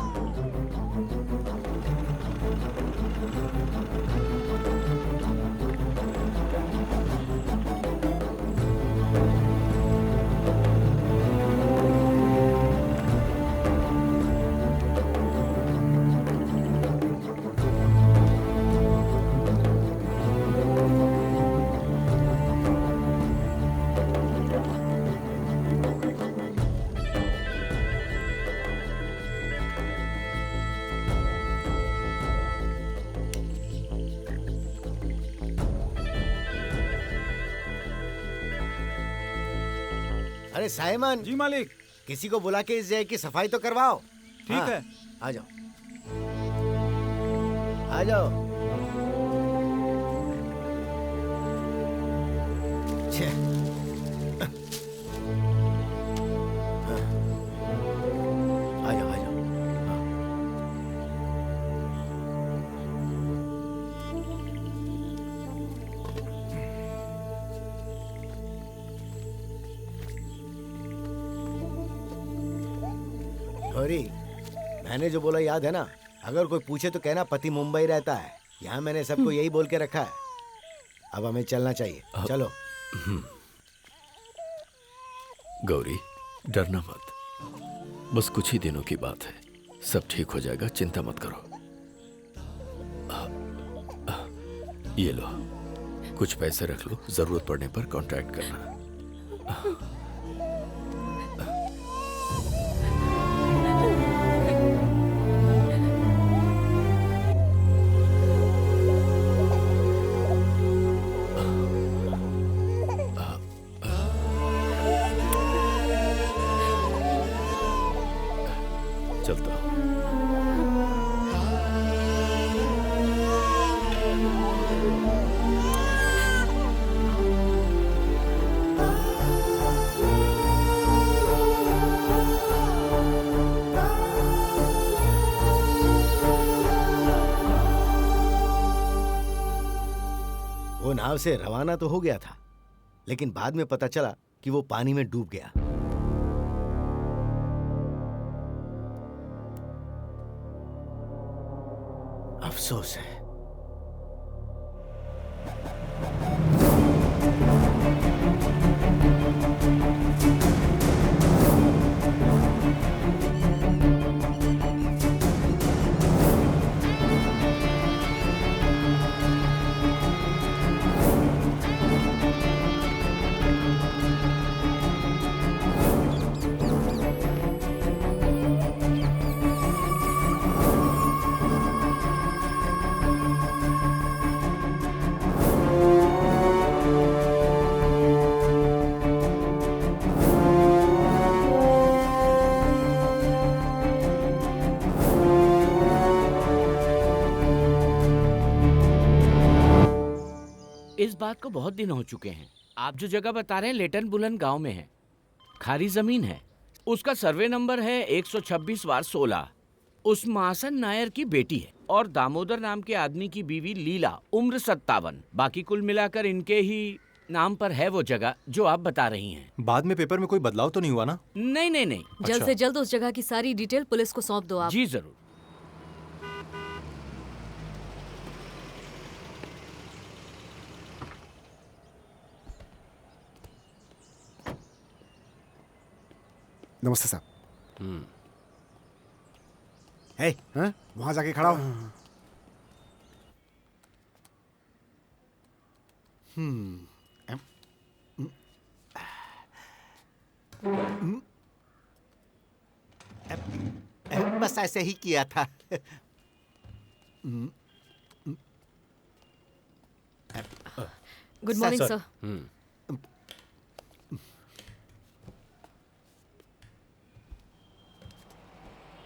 Speaker 8: अरे साइमन।
Speaker 7: जी मालिक।
Speaker 8: किसी को बुला के इस जगह की सफाई तो करवाओ।
Speaker 7: ठीक है।
Speaker 8: आ जाओ। आ जाओ। छे। आ जाओ आ जाओ। गौरी, मैंने जो बोला याद है ना? अगर कोई पूछे तो कहना पति मुंबई रहता है। यहाँ मैंने सबको यही बोल के रखा है। अब हमें चलना चाहिए। चलो।
Speaker 1: गौरी, डरना मत। बस कुछ ही दिनों की बात है। सब ठीक हो जाएगा, चिंता मत करो। ये लो, कुछ पैसे रख लो। जरूरत पड़ने पर कांटेक्ट करना। चलता हूँ।
Speaker 8: वो नाव से रवाना तो हो गया था, लेकिन बाद में पता चला कि वो पानी में डूब गया। अफसोस है।
Speaker 12: इस बात को बहुत दिन हो चुके हैं। आप जो जगह बता रहे हैं लेटन बुलन गांव में है, खारी जमीन है। उसका सर्वे नंबर है 126/16। उस मासन नायर की बेटी है और दामोदर नाम के आदमी की बीवी लीला, उम्र 57। बाकी कुल मिलाकर इनके ही नाम पर है वो जगह जो आप बता रही हैं।
Speaker 9: बाद में पेपर में कोई बदलाव तो नहीं हुआ ना?
Speaker 12: नहीं नहीं नहीं।
Speaker 11: जल्द से जल्द उस जगह की सारी डिटेल पुलिस को सौंप दो आप।
Speaker 12: जी जरूर।
Speaker 6: नमस्ते साहब। हे, वहां जाके खड़ा हो।
Speaker 4: बस ऐसे ही किया था।
Speaker 11: Good morning sir.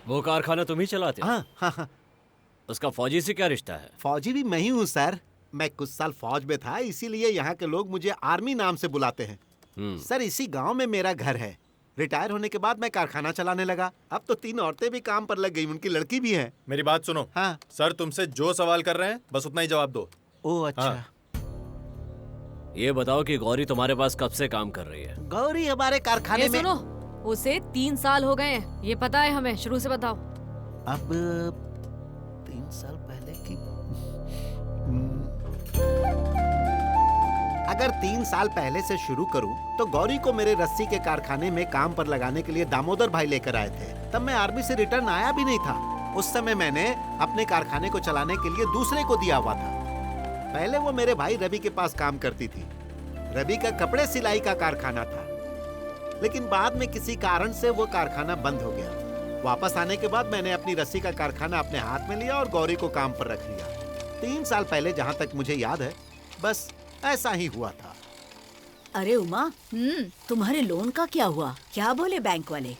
Speaker 5: वो कारखाना तुम ही चलाते हो?
Speaker 4: हाँ।
Speaker 5: उसका फौजी से क्या रिश्ता है?
Speaker 4: फौजी भी मैं ही हूँ सर। मैं कुछ साल फौज में था, इसीलिए यहाँ के लोग मुझे आर्मी नाम से बुलाते हैं। सर इसी गांव में मेरा घर है। रिटायर होने के बाद मैं कारखाना चलाने लगा। अब तो 3 औरतें भी काम पर लग गई, उनकी लड़की भी है।
Speaker 9: मेरी बात सुनो।
Speaker 4: हाँ
Speaker 9: सर, तुमसे जो सवाल कर रहे हैं बस उतना ही जवाब दो।
Speaker 4: ओह अच्छा।
Speaker 9: हाँ।
Speaker 5: ये बताओ कि गौरी तुम्हारे पास कब से काम कर रही है?
Speaker 4: गौरी हमारे कारखाने में
Speaker 11: सुनो, उसे 3 साल हो गए हैं, ये पता है हमें। शुरू से बताओ।
Speaker 4: अब 3 साल पहले की। अगर 3 साल पहले से शुरू करूं तो गौरी को मेरे रस्सी के कारखाने में काम पर लगाने के लिए दामोदर भाई लेकर आए थे। तब मैं आर्मी से रिटर्न आया भी नहीं था। उस समय मैंने अपने कारखाने को चलाने के लिए दूसरे को दिया हुआ था। पहले वो मेरे भाई रवि के पास काम करती थी। रवि का कपड़े सिलाई का कारखाना था, लेकिन बाद में किसी कारण से वो कारखाना बंद हो गया। वापस आने के बाद मैंने अपनी रस्सी का कारखाना अपने हाथ में लिया और गौरी को काम पर रख लिया। 3 साल पहले जहाँ तक मुझे याद है बस ऐसा ही हुआ था।
Speaker 10: अरे उमा, तुम्हारे लोन का क्या हुआ? क्या बोले बैंक वाले?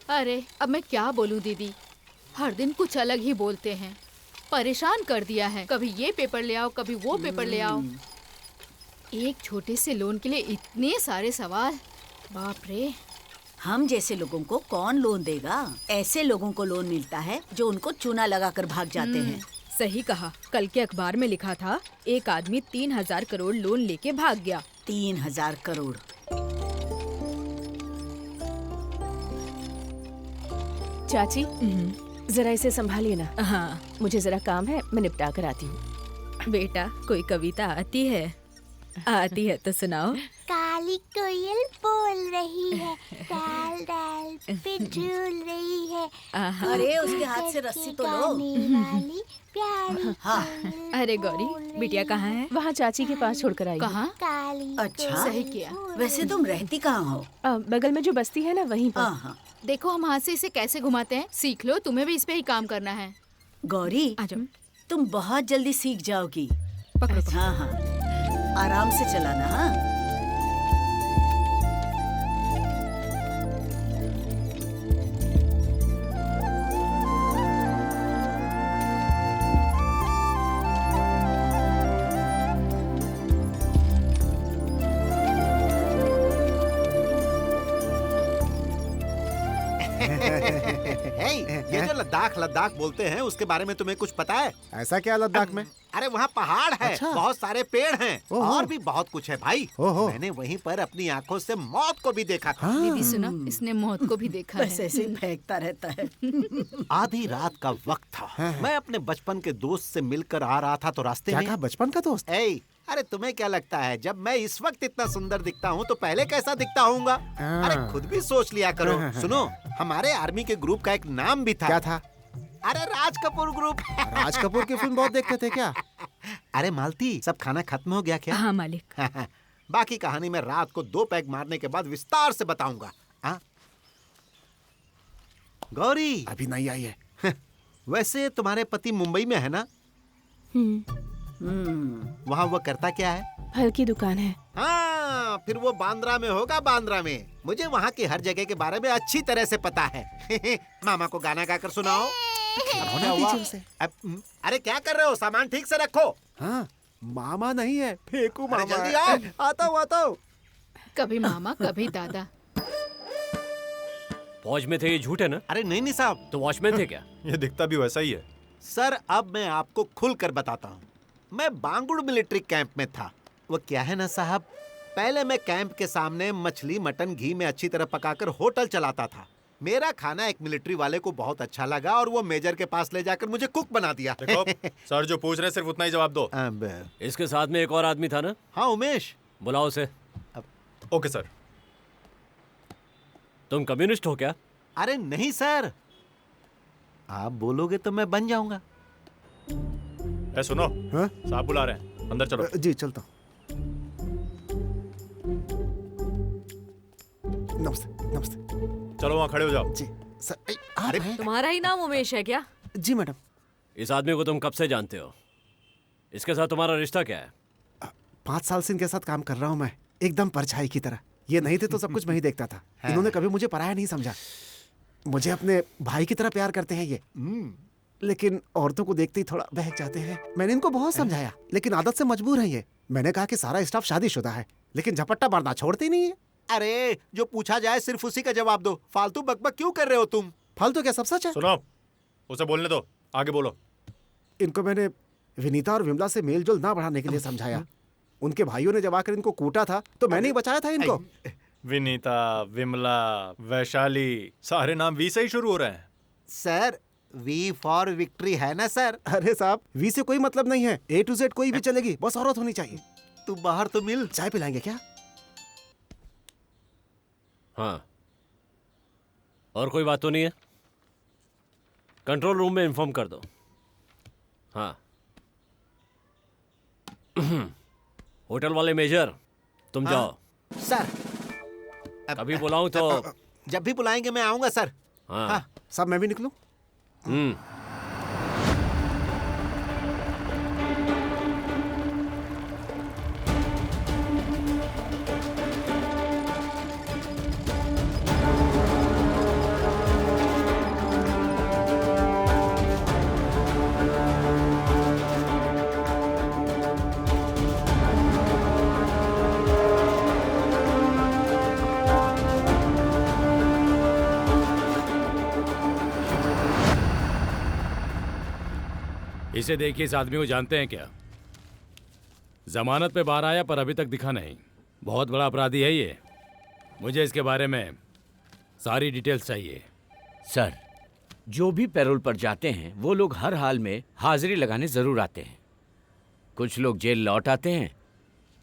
Speaker 13: अरे अब मैं क्या बोलूं दीदी, हर दिन कुछ अलग ही बोलते हैं। परेशान कर दिया है। कभी ये पेपर ले आओ, कभी वो पेपर ले आओ। एक छोटे से लोन के लिए इतने सारे सवाल, बाप रे।
Speaker 10: हम जैसे लोगों को कौन लोन देगा? ऐसे लोगों को लोन मिलता है जो उनको चूना लगाकर भाग जाते हैं।
Speaker 13: सही कहा। कल के अखबार में लिखा था एक आदमी 3,000 करोड़ लोन लेके भाग गया।
Speaker 10: 3,000 करोड़।
Speaker 3: चाची जरा इसे संभालिए ना।
Speaker 11: हाँ
Speaker 3: मुझे जरा काम है, मैं निपटा कर आती हूँ।
Speaker 11: बेटा, कोई कविता आती है? आती है तो सुनाओ।
Speaker 2: काली कोयल बोल रही है, डाल डाल पे झूल रही है।
Speaker 10: अरे उसके हाथ से रस्सी तो लो।
Speaker 2: वाली प्यारी
Speaker 10: हाँ।
Speaker 11: अरे गौरी, बिटिया कहाँ है?
Speaker 3: वहाँ चाची के पास छोड़कर आई।
Speaker 11: कहाँ?
Speaker 2: काली।
Speaker 10: अच्छा,
Speaker 13: सही किया।
Speaker 10: वैसे तुम रहती कहाँ हो?
Speaker 3: बगल में जो बस्ती है ना, वहीं पर।
Speaker 10: हाँ।
Speaker 13: देखो हम हाथ से इसे कैसे घुमाते हैं, सीख लो। तुम्हें भी इस पे ही काम करना है।
Speaker 10: गौरी,
Speaker 13: आ जाओ।
Speaker 10: तुम बहुत जल्दी सीख जाओगी।
Speaker 13: पकड़ो।
Speaker 10: हाँ हाँ, आराम से चलाना। हाँ।
Speaker 4: ये जो लद्दाख बोलते हैं उसके बारे में तुम्हें कुछ पता है?
Speaker 6: ऐसा क्या लद्दाख में?
Speaker 4: अरे वहाँ पहाड़ है।
Speaker 6: अच्छा।
Speaker 4: बहुत सारे पेड़ हैं और भी बहुत कुछ है भाई। मैंने वहीं पर अपनी आंखों से मौत को भी देखा था।
Speaker 13: दीदी सुनो, इसने मौत को भी देखा
Speaker 10: बस
Speaker 13: है।
Speaker 10: ऐसे ही फेंकता रहता है।
Speaker 4: आधी रात का वक्त था। मैं अपने बचपन के दोस्त से मिलकर आ रहा था तो रास्ते
Speaker 6: क्या
Speaker 4: में।
Speaker 6: कहा, बचपन का दोस्त?
Speaker 4: अरे तुम्हें क्या लगता है जब मैं इस वक्त इतना सुंदर दिखता हूँ तो पहले कैसा दिखता होऊंगा? अरे खुद भी सोच लिया करो। सुनो, हमारे आर्मी के ग्रुप का एक नाम भी था।
Speaker 6: क्या था?
Speaker 4: अरे राज कपूर ग्रुप।
Speaker 6: राज कपूर की फिल्म बहुत देखते थे क्या?
Speaker 4: अरे मालती, सब खाना खत्म हो गया क्या?
Speaker 11: हाँ मालिक।
Speaker 4: बाकी कहानी मैं रात को 2 पैग मारने के बाद विस्तार से बताऊंगा। गौरी
Speaker 6: अभी नहीं आई है।
Speaker 4: वैसे तुम्हारे पति मुंबई में है ना? वहाँ वो करता क्या है?
Speaker 3: फल की दुकान है।
Speaker 4: हाँ, फिर वो बांद्रा में होगा। बांद्रा में। मुझे वहाँ की हर जगह के बारे में अच्छी तरह से पता है। मामा को गाना गाकर सुनाओ। क्या हुआ? अरे क्या कर रहे हो? सामान ठीक से रखो।
Speaker 6: हाँ, मामा नहीं है, फेकू
Speaker 4: अरे
Speaker 6: मामा
Speaker 4: जल्दी
Speaker 6: है।
Speaker 4: आओ।
Speaker 6: आता हूँ।
Speaker 13: कभी मामा कभी दादा।
Speaker 5: फौज में थे ये झूठ है ना?
Speaker 4: अरे नहीं साहब।
Speaker 5: तो वॉचमैन थे क्या?
Speaker 9: ये दिखता भी वैसा ही है।
Speaker 4: सर अब मैं आपको खुलकर बताता हूँ। मैं बांगुड़ मिलिट्री कैंप में था। वो क्या है ना साहब, पहले मैं कैंप के सामने मछली मटन घी में अच्छी तरह पकाकर होटल चलाता था। मेरा खाना एक मिलिट्री वाले को बहुत अच्छा लगा और वो मेजर के पास ले जाकर मुझे कुक बना दिया।
Speaker 9: देखो सर जो पूछ रहे हैं सिर्फ उतना ही जवाब दो।
Speaker 5: इसके साथ में एक और आदमी था ना?
Speaker 4: हाँ उमेश।
Speaker 5: बुलाओ उसे।
Speaker 9: Okay sir.
Speaker 5: तुम कम्युनिस्ट हो क्या?
Speaker 4: अरे नहीं सर, आप बोलोगे तो मैं बन जाऊंगा।
Speaker 9: ए सुनो, साहब बुला रहे हैं, अंदर चलो।
Speaker 6: जी चलता हूँ। नमस्ते नमस्ते।
Speaker 9: चलो वहाँ खड़े हो जाओ।
Speaker 6: जी सर। अरे
Speaker 11: तुम्हारा ही नाम उमेश है क्या?
Speaker 6: जी मैडम।
Speaker 5: इस आदमी को तुम कब से जानते हो? इसके साथ तुम्हारा रिश्ता क्या है?
Speaker 6: 5 साल से इनके साथ काम कर रहा हूँ मैं, एकदम परछाई की तरह। ये नहीं थे तो सब कुछ मैं ही देखता था। इन्होंने कभी मुझे पराया नहीं समझा। मुझे अपने भाई की तरह प्यार करते हैं ये, लेकिन औरतों को देखते ही थोड़ा बहक जाते हैं। मैंने इनको बहुत समझाया, लेकिन आदत से मजबूर है ये। मैंने कहा कि सारा स्टाफ शादीशुदा है, लेकिन झपट्टा मारना छोड़ते ही नहीं है।
Speaker 4: अरे जो पूछा जाए सिर्फ उसी का जवाब दो। फालतू बकबक क्यों कर रहे हो तुम?
Speaker 6: फालतू क्या, सब सच है।
Speaker 9: सुनो, उसे बोलने दो, आगे बोलो।
Speaker 6: इनको मैंने विनीता और विमला से मेल जोल ना बढ़ाने के लिए समझाया। उनके भाइयों ने जब आकर इनको कूटा था तो मैंने ही बचाया था इनको।
Speaker 9: विनीता, विमला, वैशाली, सारे नाम वी से ही शुरू हो रहे हैं।
Speaker 4: सर वी फॉर विक्ट्री है ना सर?
Speaker 6: अरे साहब, वी से कोई मतलब नहीं है, A to Z कोई भी चलेगी, बस औरत होनी चाहिए।
Speaker 4: तू बाहर तो मिल।
Speaker 6: चाय पिलाएंगे क्या?
Speaker 5: हाँ। और कोई बात तो नहीं है? कंट्रोल रूम में इन्फॉर्म कर दो। हाँ। होटल वाले मेजर, तुम जाओ।
Speaker 4: सर
Speaker 5: कभी बुलाऊं तो?
Speaker 4: जब भी बुलाएंगे मैं आऊंगा सर।
Speaker 5: हाँ।
Speaker 6: साहब मैं भी निकलूं?
Speaker 14: इसे देखिए, इस आदमी को जानते हैं क्या? जमानत पे बाहर आया पर अभी तक दिखा नहीं। बहुत बड़ा अपराधी है ये। मुझे इसके बारे में सारी डिटेल्स चाहिए।
Speaker 12: सर, जो भी पैरोल पर जाते हैं वो लोग हर हाल में हाजिरी लगाने जरूर आते हैं। कुछ लोग जेल लौट आते हैं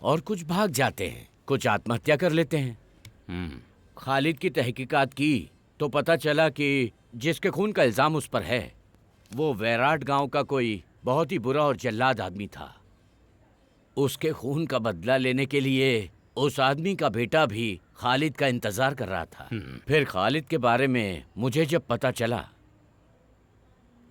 Speaker 12: और कुछ भाग जाते हैं, कुछ आत्महत्या कर लेते हैं। खालिद की तहकीकात की तो पता चला कि जिसके खून का इल्जाम उस पर है वो वैराट गांव का कोई बहुत ही बुरा और जल्लाद आदमी था। उसके खून का बदला लेने के लिए उस आदमी का बेटा भी खालिद का इंतजार कर रहा था। फिर खालिद के बारे में मुझे जब पता चला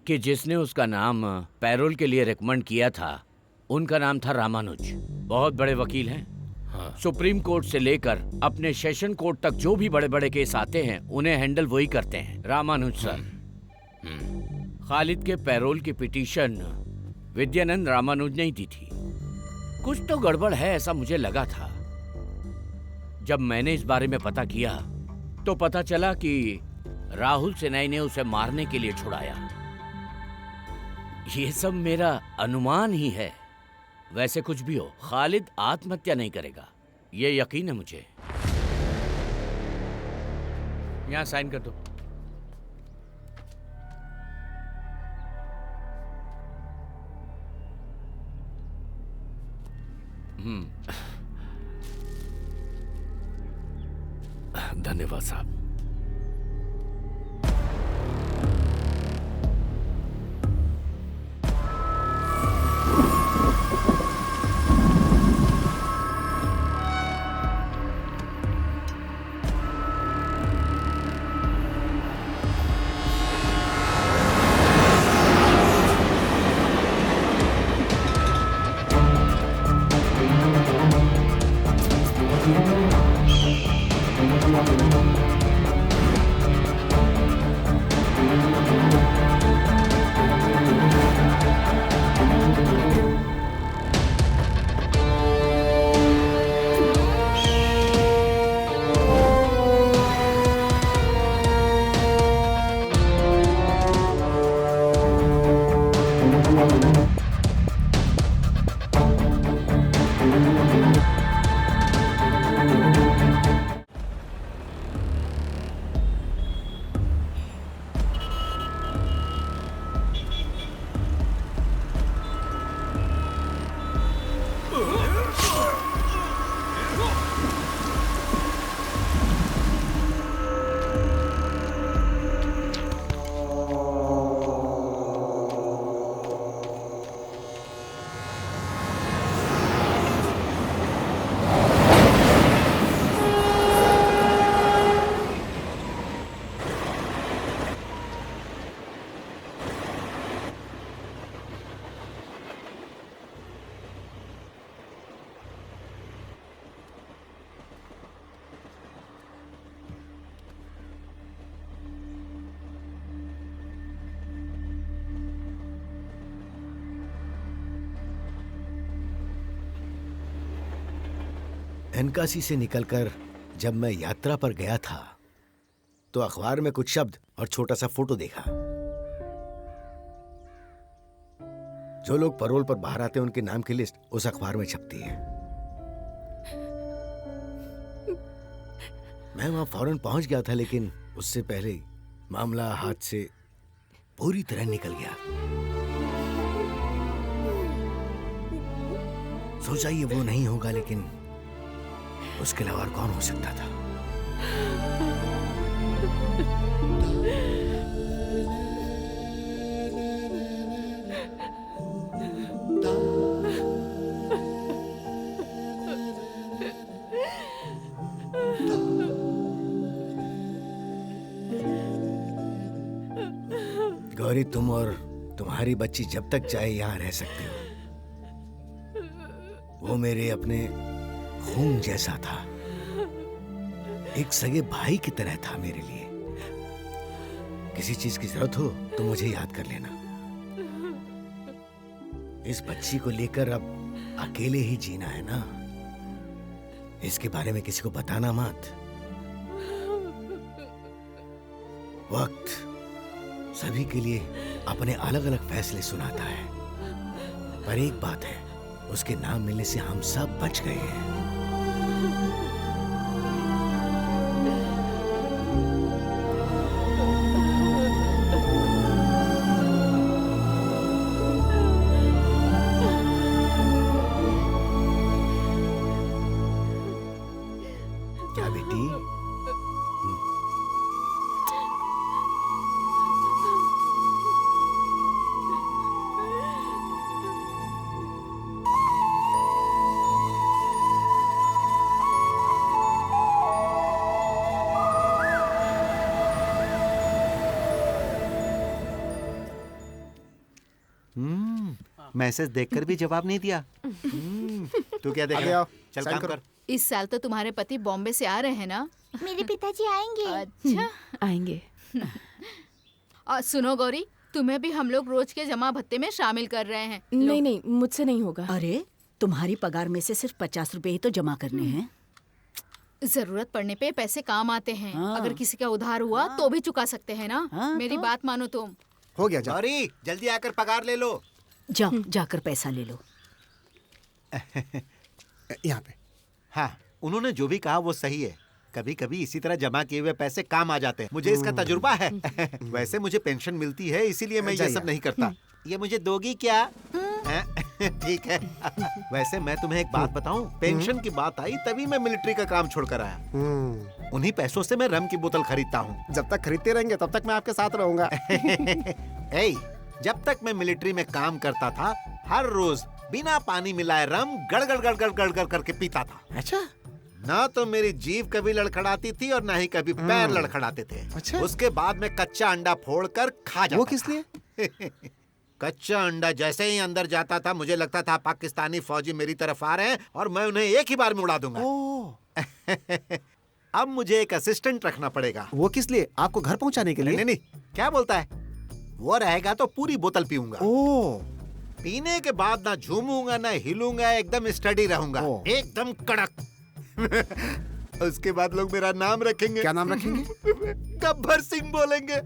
Speaker 12: कि जिसने उसका नाम पैरोल के लिए रिकमेंड किया था उनका नाम था रामानुज। बहुत बड़े वकील हैं। सुप्रीम कोर्ट से लेकर अपने सेशन कोर्ट तक जो भी बड़े बड़े केस आते हैं उन्हें हैंडल वही करते हैं, रामानुज सर। खालिद के पैरोल की पिटीशन विद्यानंद रामानुज ने ही दी थी। कुछ तो गड़बड़ है ऐसा मुझे लगा था। जब मैंने इस बारे में पता किया तो पता चला कि राहुल सेनाई ने उसे मारने के लिए छुड़ाया। ये सब मेरा अनुमान ही है। वैसे कुछ भी हो, खालिद आत्महत्या नहीं करेगा, ये यकीन है मुझे। यहां साइन कर दो।
Speaker 1: धन्यवाद साहब।
Speaker 8: एनकासी से निकलकर जब मैं यात्रा पर गया था तो अखबार में कुछ शब्द और छोटा सा फोटो देखा। जो लोग पैरोल पर बाहर आते हैं उनके नाम की लिस्ट उस अखबार में छपती है। मैं वहां फौरन पहुंच गया था, लेकिन उससे पहले ही मामला हाथ से पूरी तरह निकल गया। सोचा ये वो नहीं होगा, लेकिन उसके अलावा और कौन हो सकता था। गौरी, तुम और तुम्हारी बच्ची जब तक चाहे यहाँ रह सकते हो। वो मेरे अपने खून जैसा था, एक सगे भाई की तरह था मेरे लिए। किसी चीज की जरूरत हो तो मुझे याद कर लेना। इस बच्ची को लेकर अब अकेले ही जीना है ना, इसके बारे में किसी को बताना मत। वक्त सभी के लिए अपने अलग अलग फैसले सुनाता है, पर एक बात है, उसके नाम मिलने से हम सब बच गए हैं। क्या बेटी?
Speaker 4: मैसेज देखकर भी जवाब नहीं दिया। तू क्या देख
Speaker 6: आगे
Speaker 4: रहा?
Speaker 6: आओ,
Speaker 4: चल
Speaker 6: साइन
Speaker 4: काम
Speaker 6: करो।
Speaker 4: कर।
Speaker 13: इस साल तो तुम्हारे पति बॉम्बे से आ रहे हैं ना?
Speaker 2: मेरे पिताजी आएंगे।
Speaker 13: अच्छा,
Speaker 3: आएंगे।
Speaker 13: और सुनो गौरी, तुम्हें भी हम लोग रोज के जमा भत्ते में शामिल कर रहे हैं।
Speaker 3: नहीं नहीं, मुझसे नहीं होगा।
Speaker 10: अरे, तुम्हारी पगार में से सिर्फ 50 रुपए ही तो जमा करने हैं।
Speaker 13: जरूरत पड़ने पे पैसे काम आते हैं।
Speaker 10: हाँ।
Speaker 13: अगर किसी का उधार हुआ तो भी चुका सकते हैं ना।
Speaker 10: हाँ,
Speaker 13: मेरी
Speaker 10: तो?
Speaker 13: बात मानो तुम।
Speaker 6: हो गया जा।
Speaker 4: गौरी, जल्दी आकर पगार ले लो।
Speaker 10: जाओ, जाकर पैसा ले लो।
Speaker 6: यहाँ पे।
Speaker 4: हाँ, उन्होंने जो भी कहा वो सही है। कभी कभी इसी तरह जमा किए हुए पैसे काम आ जाते हैं। मुझे इसका तजुर्बा है। वैसे मुझे पेंशन मिलती है, इसीलिए मैं ये सब नहीं करता। ये मुझे दोगी क्या? ठीक है। वैसे मैं तुम्हें एक बात बताऊं, पेंशन की बात आई तभी मैं मिलिट्री का काम छोड़कर आया। उन्हीं पैसों से मैं रम की बोतल खरीदता हूँ।
Speaker 6: जब तक खरीदते रहेंगे तब तक मैं आपके साथ रहूंगा।
Speaker 4: जब तक मैं मिलिट्री में काम करता था, हर रोज बिना पानी मिलाए रम गड़गड़ गड़गड़ गड़गड़ करके पीता था।
Speaker 6: अच्छा।
Speaker 4: ना तो मेरी जीभ कभी लड़खड़ाती थी और ना ही कभी पैर लड़खड़ाते थे।
Speaker 6: अच्छा।
Speaker 4: उसके बाद में कच्चा अंडा फोड़कर खा जाता।
Speaker 6: वो किस लिए?
Speaker 4: कच्चा अंडा जैसे ही अंदर जाता था, मुझे लगता था पाकिस्तानी फौजी मेरी तरफ आ रहे हैं और मैं उन्हें एक ही बार में उड़ा दूंगा। अब मुझे एक असिस्टेंट रखना पड़ेगा।
Speaker 6: वो किस लिए? आपको घर पहुंचाने के लिए?
Speaker 4: नहीं नहीं, क्या बोलता है? वो रहेगा तो पूरी बोतल पीऊंगा। पीने के बाद ना झूमूंगा ना हिलूंगा, एकदम स्टडी रहूंगा, एकदम कड़क। उसके बाद लोग मेरा नाम रखेंगे।
Speaker 6: क्या नाम रखेंगे?
Speaker 4: गब्बर सिंह बोलेंगे।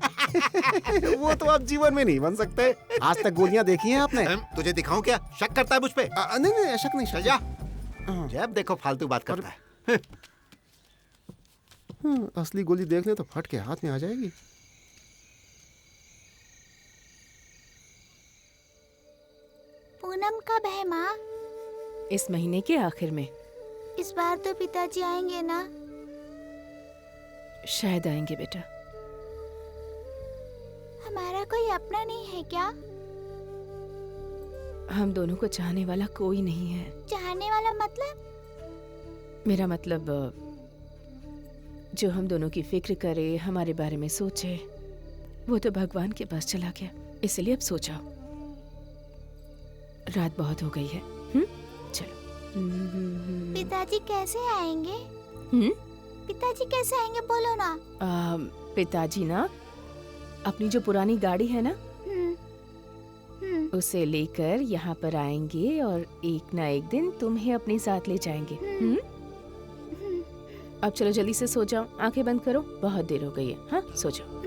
Speaker 6: वो तो आप जीवन में नहीं बन सकते। आज तक गोलियां देखी हैं आपने?
Speaker 4: तुझे दिखाऊं क्या? शक करता है मुझ पे?
Speaker 6: नहीं नहीं, शक नहीं।
Speaker 4: चल जा। जब देखो फालतू बात करता है।
Speaker 6: असली गोली देख ले तो फट के हाथ में आ जाएगी।
Speaker 2: पूनम कब है माँ?
Speaker 3: इस महीने के आखिर में।
Speaker 2: इस बार तो पिताजी आएंगे ना?
Speaker 3: शायद आएंगे बेटा।
Speaker 2: हमारा कोई अपना नहीं है क्या?
Speaker 3: हम दोनों को चाहने वाला कोई नहीं है।
Speaker 2: चाहने वाला मतलब?
Speaker 3: मेरा मतलब जो हम दोनों की फिक्र करे, हमारे बारे में सोचे, वो तो भगवान के पास चला गया। इसलिए अब सो जाओ, रात बहुत हो गई है। चलो।
Speaker 2: पिताजी कैसे आएंगे? पिताजी कैसे आएंगे बोलो ना।
Speaker 3: पिताजी ना अपनी जो पुरानी गाड़ी है ना, उसे लेकर यहाँ पर आएंगे और एक ना एक दिन तुम्हें अपने साथ ले जाएंगे। अब चलो जल्दी से सो जाओ, आंखें बंद करो, बहुत देर हो गई है। हाँ सो जाओ।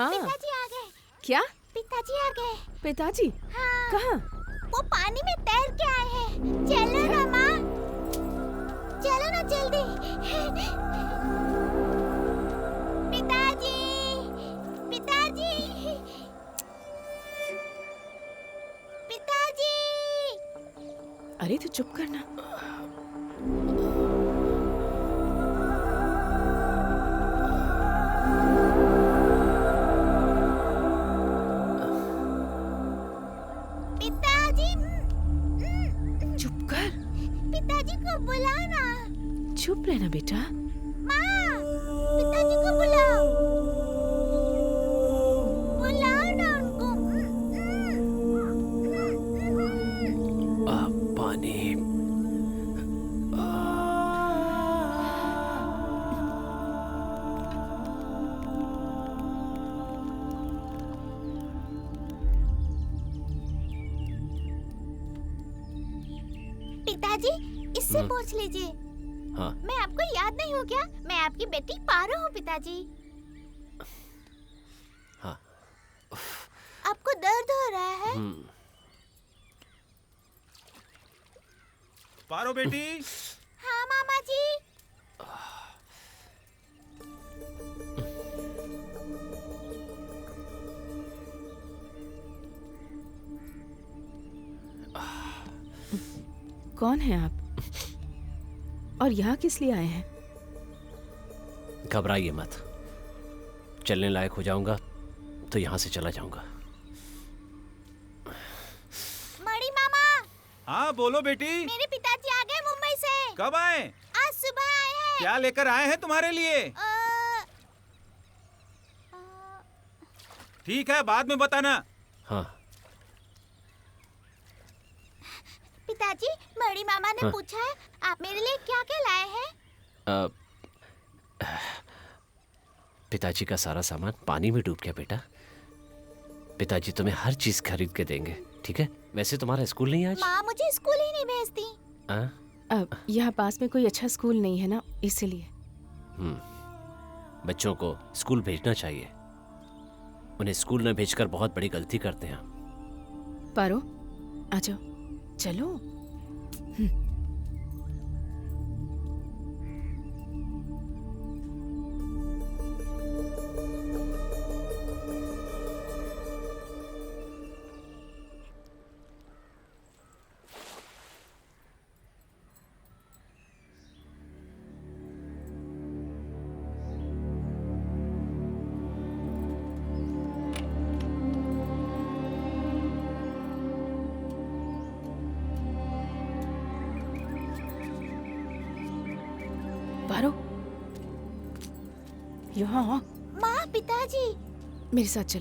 Speaker 2: पिताजी आ गए।
Speaker 3: क्या?
Speaker 2: पिताजी आ गए।
Speaker 3: पिताजी?
Speaker 2: हाँ।
Speaker 3: कहाँ?
Speaker 2: वो पानी में तैर के आए हैं। चलो ना माँ, चलो ना जल्दी। पिताजी, पिताजी, पिताजी।
Speaker 3: अरे तू चुप करना।
Speaker 2: पिताजी को बुलाओ ना।
Speaker 3: चुप रहना बेटा।
Speaker 2: माँ, पिताजी को बुलाओ, बुलाओ ना उनको।
Speaker 5: पानी।
Speaker 2: पिताजी इससे पूछ लीजिए।
Speaker 5: हाँ।
Speaker 2: मैं आपको याद नहीं हूँ क्या? मैं आपकी बेटी पारो हूँ पिताजी।
Speaker 5: हाँ।
Speaker 2: आपको दर्द हो रहा है?
Speaker 7: पारो बेटी।
Speaker 2: हाँ मामा जी।
Speaker 3: कौन है आप? और यहाँ किस लिए आए हैं?
Speaker 5: घबराइए मत, चलने लायक हो जाऊंगा तो यहाँ से चला जाऊंगा।
Speaker 2: मणि मामा।
Speaker 7: हाँ बोलो बेटी।
Speaker 2: मेरे पिताजी आ गए मुंबई से।
Speaker 7: कब आए?
Speaker 2: आज सुबह आए हैं।
Speaker 7: क्या लेकर आए हैं तुम्हारे लिए? ठीक है, बाद में बताना।
Speaker 5: हाँ।
Speaker 2: पिताजी, मणि मामा ने पूछा है आप मेरे लिए क्या क्या लाए हैं?
Speaker 5: पिताजी का सारा सामान पानी में डूब गया बेटा। पिताजी तुम्हें हर चीज खरीद के देंगे, ठीक है? वैसे तुम्हारा स्कूल नहीं आज?
Speaker 2: माँ मुझे स्कूल ही नहीं भेजती।
Speaker 3: अब यहाँ पास में कोई अच्छा स्कूल नहीं है ना, इसीलिए।
Speaker 5: बच्चों को स्कूल भेजना चाहिए, उन्हें स्कूल न भेजकर बहुत बड़ी गलती करते हैं।
Speaker 3: पारो आ जाओ, चलो। पारो, यहाँ आ।
Speaker 2: माँ, पिताजी।
Speaker 3: मेरे साथ चल।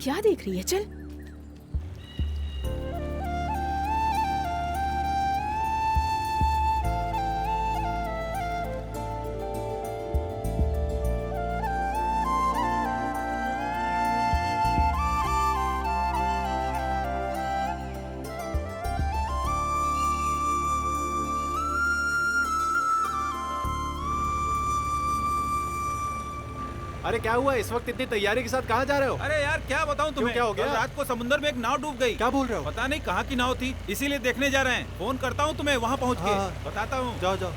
Speaker 3: क्या देख रही है? चल।
Speaker 6: अरे क्या हुआ? इस वक्त इतनी तैयारी के साथ कहाँ जा रहे हो?
Speaker 7: अरे यार क्या बताऊं तुम्हें,
Speaker 6: क्या हो गया?
Speaker 7: कल रात को समुद्र में एक नाव डूब गई।
Speaker 6: क्या बोल रहे हो?
Speaker 7: पता नहीं कहाँ की नाव थी, इसीलिए देखने जा रहे हैं। फोन करता हूँ तुम्हें वहाँ पहुँच के। बताता हूँ।
Speaker 6: जाओ जाओ।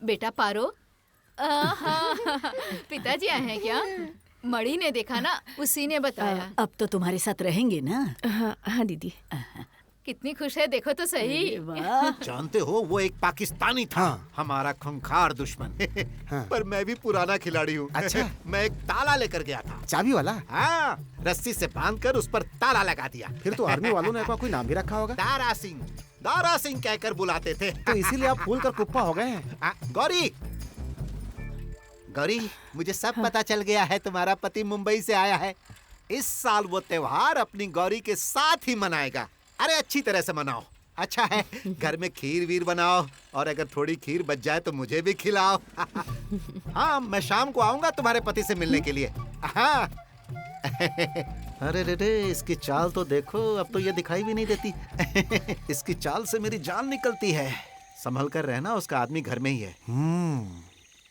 Speaker 13: बेटा पारो। पिताजी आए हैं क्या? मणि ने देखा ना, उसी ने बताया।
Speaker 10: अब तो तुम्हारे साथ रहेंगे ना?
Speaker 3: हाँ हाँ दीदी।
Speaker 13: कितनी खुश है, देखो तो सही।
Speaker 4: जानते हो वो एक पाकिस्तानी था, हमारा खूंखार दुश्मन। पर मैं भी पुराना खिलाड़ी हूँ।
Speaker 6: अच्छा।
Speaker 4: मैं एक ताला लेकर गया था।
Speaker 6: चाबी वाला?
Speaker 4: हाँ, रस्सी से बांधकर उस पर ताला लगा दिया।
Speaker 6: फिर तो आर्मी वालों ने आपका कोई नाम भी रखा होगा।
Speaker 4: दारा सिंह कहकर बुलाते थे।
Speaker 6: तो इसीलिए आप फूल कर कुप्पा हो गए हैं।
Speaker 4: गौरी, गौरी, मुझे सब पता चल गया है। तुम्हारा पति मुंबई से आया है। इस साल वो त्योहार अपनी गौरी के साथ ही मनाएगा। अरे अच्छी तरह से मनाओ। अच्छा है, घर में खीर वीर बनाओ, और अगर थोड़ी खीर बच जाए तो मुझे भी खिलाओ। हाँ, मैं शाम को आऊंगा तुम्हारे पति से मिलने के लिए। हाँ। अरे रे रे, इसकी चाल तो देखो, अब तो ये दिखाई भी नहीं देती। इसकी चाल से मेरी जान निकलती है। संभल कर रहना, उसका आदमी घर में ही है।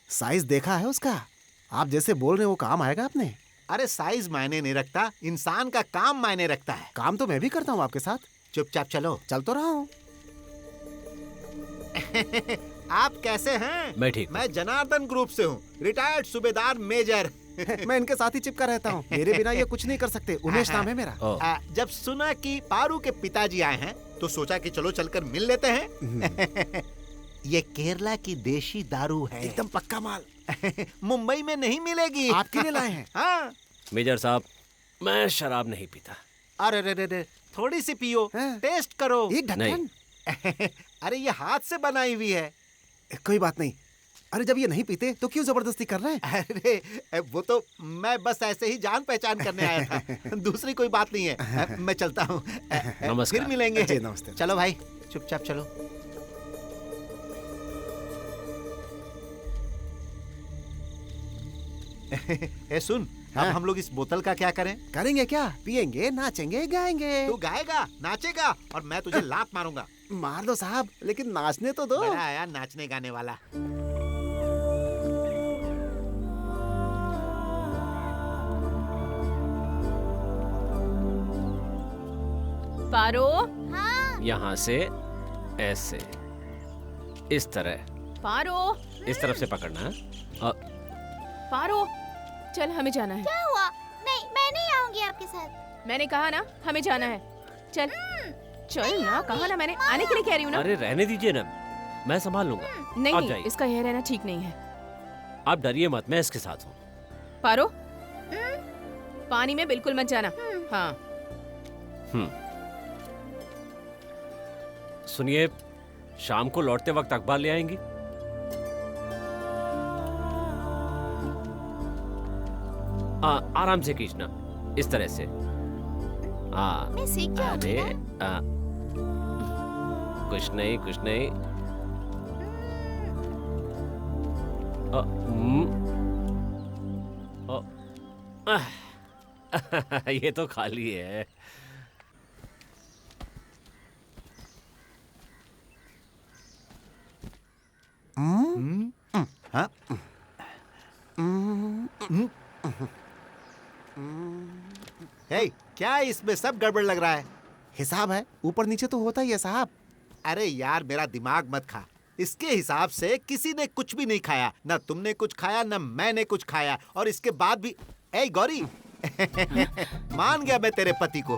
Speaker 6: साइज देखा है उसका? आप जैसे बोल रहे हो वो काम आएगा आपने?
Speaker 4: अरे साइज मायने नहीं रखता, इंसान का काम मायने रखता है।
Speaker 6: काम तो मैं भी करता हूँ आपके साथ।
Speaker 4: चुपचाप चलो।
Speaker 6: चल तो रहा हूँ।
Speaker 4: आप कैसे हैं?
Speaker 5: मैं ठीक।
Speaker 4: मैं जनार्दन ग्रुप से हूँ, रिटायर्ड सूबेदार मेजर।
Speaker 6: मैं इनके साथ ही चिपका रहता हूँ। मेरे बिना ये कुछ नहीं कर सकते। उमेश नाम है मेरा।
Speaker 4: जब सुना कि पारू के पिताजी आए हैं तो सोचा कि चलो चलकर मिल लेते हैं। ये केरला की देशी दारू है,
Speaker 6: एकदम पक्का माल।
Speaker 4: मुंबई में नहीं मिलेगी।
Speaker 6: आपके लिए लाए हैं।
Speaker 4: हाँ।
Speaker 5: मेजर साहब, मैं शराब नहीं पीता।
Speaker 4: अरे रे रे रे, थोड़ी सी पियो, टेस्ट करो।
Speaker 6: एक ढक्कन।
Speaker 4: अरे ये हाथ से बनाई हुई है।
Speaker 6: कोई बात नहीं। अरे जब ये नहीं पीते तो क्यों जबरदस्ती कर रहे हैं?
Speaker 4: अरे वो तो मैं बस ऐसे ही जान पहचान करने आया था। दूसरी कोई बात नहीं है। मैं चलता हूँ। फिर मिलेंगे।
Speaker 6: जी नमस्ते।
Speaker 4: चलो भाई, चुपचाप चलो। ए सुन, अब हम लोग इस बोतल का क्या करें?
Speaker 6: करेंगे क्या? पियेंगे, नाचेंगे, गाएंगे।
Speaker 4: तू गाएगा, नाचेगा, और मैं तुझे लात मारूंगा।
Speaker 6: मार दो साहब, लेकिन नाचने तो दो।
Speaker 4: बड़ा आया नाचने गाने वाला।
Speaker 3: पारो।
Speaker 2: हाँ।
Speaker 5: यहाँ से ऐसे, इस तरह।
Speaker 3: पारो।
Speaker 5: इस तरफ से पकड़ना है।
Speaker 3: पारो, चल हमें जाना है।
Speaker 2: क्या हुआ? नहीं, मैं नहीं आऊंगी आपके साथ।
Speaker 3: मैंने कहा ना, हमें जाना है। चल चल ना, कहा ना मैंने, आने के लिए कह रही हूँ ना।
Speaker 5: अरे रहने दीजिए ना, मैं संभाल लूंगा।
Speaker 3: नहीं, इसका यह रहना ठीक नहीं है।
Speaker 5: आप डरिए मत, मैं इसके साथ हूँ।
Speaker 3: पारो, पानी में बिल्कुल मत जाना। हाँ।
Speaker 5: सुनिए, शाम को लौटते वक्त अखबार ले आएंगी? आराम से खींचना, इस तरह से।
Speaker 2: मैं सीख जाऊंगी
Speaker 5: अरे कुछ नहीं, कुछ नहीं। ये तो खाली है।
Speaker 4: हाँ? हे, क्या इसमें सब गड़बड़ लग रहा है?
Speaker 6: हिसाब है, ऊपर नीचे तो होता ही है साहब।
Speaker 4: अरे यार, मेरा दिमाग मत खा। इसके हिसाब से किसी ने कुछ भी नहीं खाया, ना तुमने कुछ खाया, ना मैंने कुछ खाया, और इसके बाद भी। ए गौरी, मान गया मैं तेरे पति को।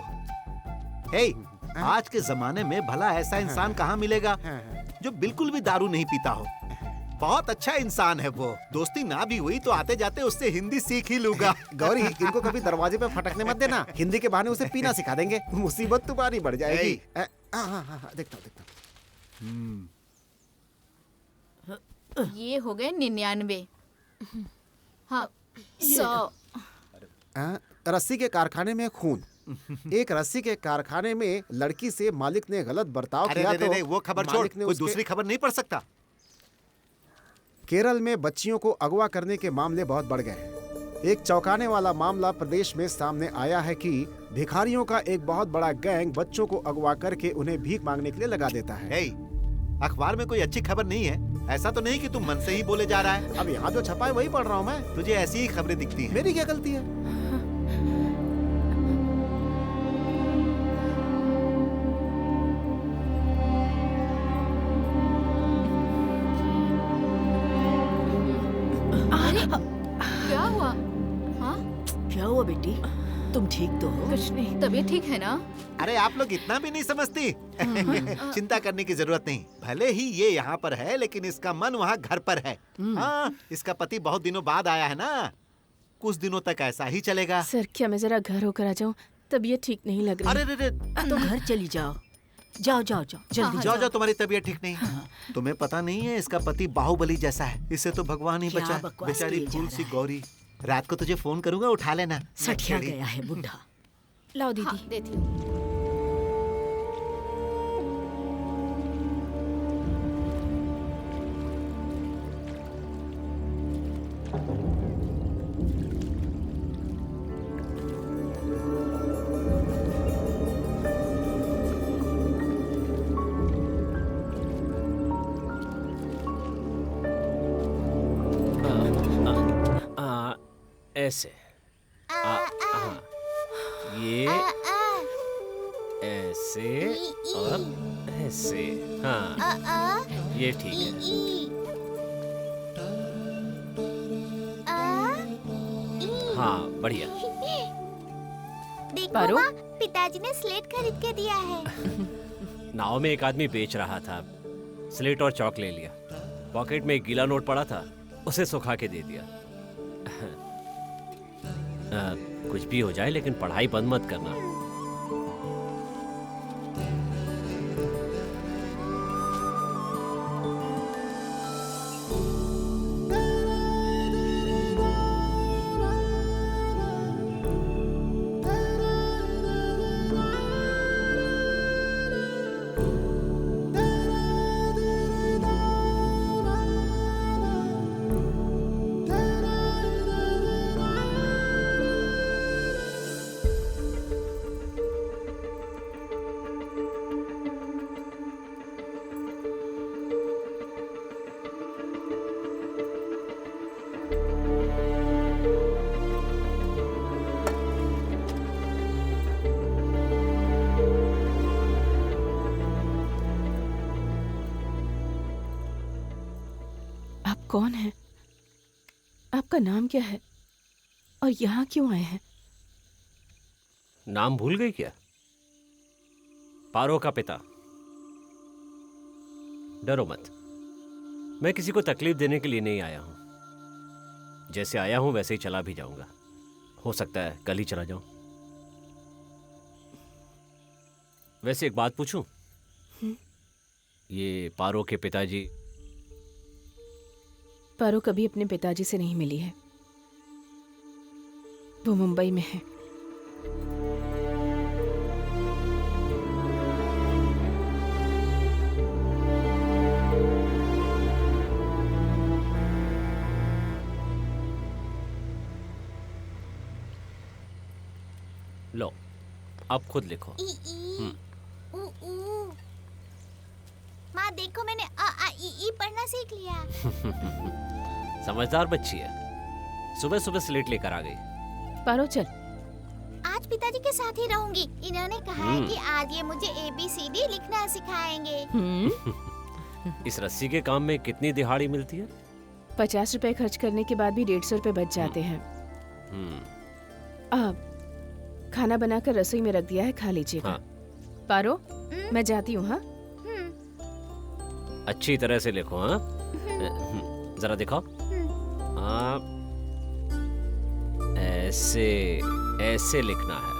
Speaker 4: हे, आज के जमाने में भला ऐसा इंसान कहाँ मिलेगा जो बिल्कुल भी दारू नहीं पीता हो। बहुत अच्छा इंसान है वो। दोस्ती ना भी हुई तो आते जाते उससे हिंदी सीख ही लूंगा।
Speaker 6: गौरी, इनको कभी दरवाजे पे फटकने मत देना। हिंदी के बहाने उसे पीना सिखा देंगे। मुसीबत तुम्हारी बढ़ जाएगी। देखता हूँ।
Speaker 13: ये हो गए 99। हाँ, 100।
Speaker 6: रस्सी के कारखाने में खून। एक रस्सी के कारखाने में लड़की से मालिक ने गलत बर्ताव किया तो
Speaker 4: वो खबर छोड़, कोई दूसरी खबर नहीं पढ़ सकता?
Speaker 6: केरल में बच्चियों को अगवा करने के मामले बहुत बढ़ गए हैं। एक चौंकाने वाला मामला प्रदेश में सामने आया है कि भिखारियों का एक बहुत बड़ा गैंग बच्चों को अगवा करके उन्हें भीख मांगने के लिए लगा देता है।
Speaker 4: अखबार में कोई अच्छी खबर नहीं है? ऐसा तो नहीं कि तू मन से ही बोले जा रहा है?
Speaker 6: अब यहाँ जो छपा है वही पढ़ रहा हूँ मैं।
Speaker 4: तुझे ऐसी ही खबरें दिखती हैं।
Speaker 6: मेरी क्या गलती है?
Speaker 13: क्या हुआ? हाँ?
Speaker 10: क्या हुआ बेटी? तुम ठीक तो हो?
Speaker 13: कुछ नहीं, तबीयत ठीक है ना?
Speaker 4: अरे आप लोग इतना भी नहीं समझती। चिंता करने की जरूरत नहीं। भले ही ये यहाँ पर है लेकिन इसका मन वहाँ घर पर है। हाँ, इसका पति बहुत दिनों बाद आया है ना, कुछ दिनों तक ऐसा ही चलेगा।
Speaker 3: सर क्या मैं जरा घर होकर आ जाऊं? तबीयत ठीक नहीं लग रही।
Speaker 4: अरे रे,
Speaker 10: तो घर चली जाओ। जाओ जाओ जाओ जल्दी
Speaker 4: जाओ, तुम्हारी तबीयत ठीक नहीं। तुम्हें पता नहीं है इसका पति बाहुबली जैसा है, इससे तो भगवान ही
Speaker 10: क्या
Speaker 4: बचा।
Speaker 10: बकवास
Speaker 4: बेचारी
Speaker 10: किए जा
Speaker 4: फूल
Speaker 10: रहा
Speaker 4: सी
Speaker 10: है।
Speaker 4: गौरी। रात को तुझे फोन करूंगा, उठा लेना।
Speaker 10: सठिया गया है बुढ़ा।
Speaker 3: लाओ दीदी।
Speaker 13: हाँ, देती हूँ।
Speaker 5: ऐसे ये ऐसे और ऐसे। हाँ ये ठीक है। हाँ बढ़िया।
Speaker 2: देखो
Speaker 3: पारो?
Speaker 2: माँ, पिताजी ने स्लेट खरीद के दिया है।
Speaker 5: नाव में एक आदमी बेच रहा था, स्लेट और चौक ले लिया। पॉकेट में एक गीला नोट पड़ा था, उसे सुखा के दे दिया। कुछ भी हो जाए लेकिन पढ़ाई बंद मत करना।
Speaker 3: कौन है? आपका नाम क्या है और यहाँ क्यों आए हैं?
Speaker 5: नाम भूल गई क्या? पारो का पिता। डरो मत, मैं किसी को तकलीफ देने के लिए नहीं आया हूं। जैसे आया हूं वैसे ही चला भी जाऊंगा। हो सकता है कल ही चला जाऊं। वैसे एक बात पूछूं? ये पारो के पिताजी?
Speaker 3: पारो कभी अपने पिताजी से नहीं मिली है, वो मुंबई में है।
Speaker 5: लो, अब खुद लिखो।
Speaker 2: माँ देखो, मैंने अ आ इ ई पढ़ना सीख लिया।
Speaker 5: समझदार बच्ची है, सुबह सुबह स्लेट लेकर आ गई।
Speaker 3: पारो चल।
Speaker 2: आज पिताजी के साथ ही रहूंगी। इन्होंने कहा है कि आज ये मुझे ABCD लिखना सिखाएंगे।
Speaker 5: इस रस्सी के काम में कितनी दिहाड़ी मिलती है?
Speaker 3: 50 रुपए खर्च करने के बाद भी 150 रुपए बच जाते हैं। अब खाना बनाकर रसोई में रख दिया है, खा लीजिएगा।
Speaker 5: हाँ।
Speaker 3: पारो मैं जाती हूँ। हाँ
Speaker 5: अच्छी तरह से लिखो। हाँ जरा दिखाओ। हाँ ऐसे ऐसे लिखना है।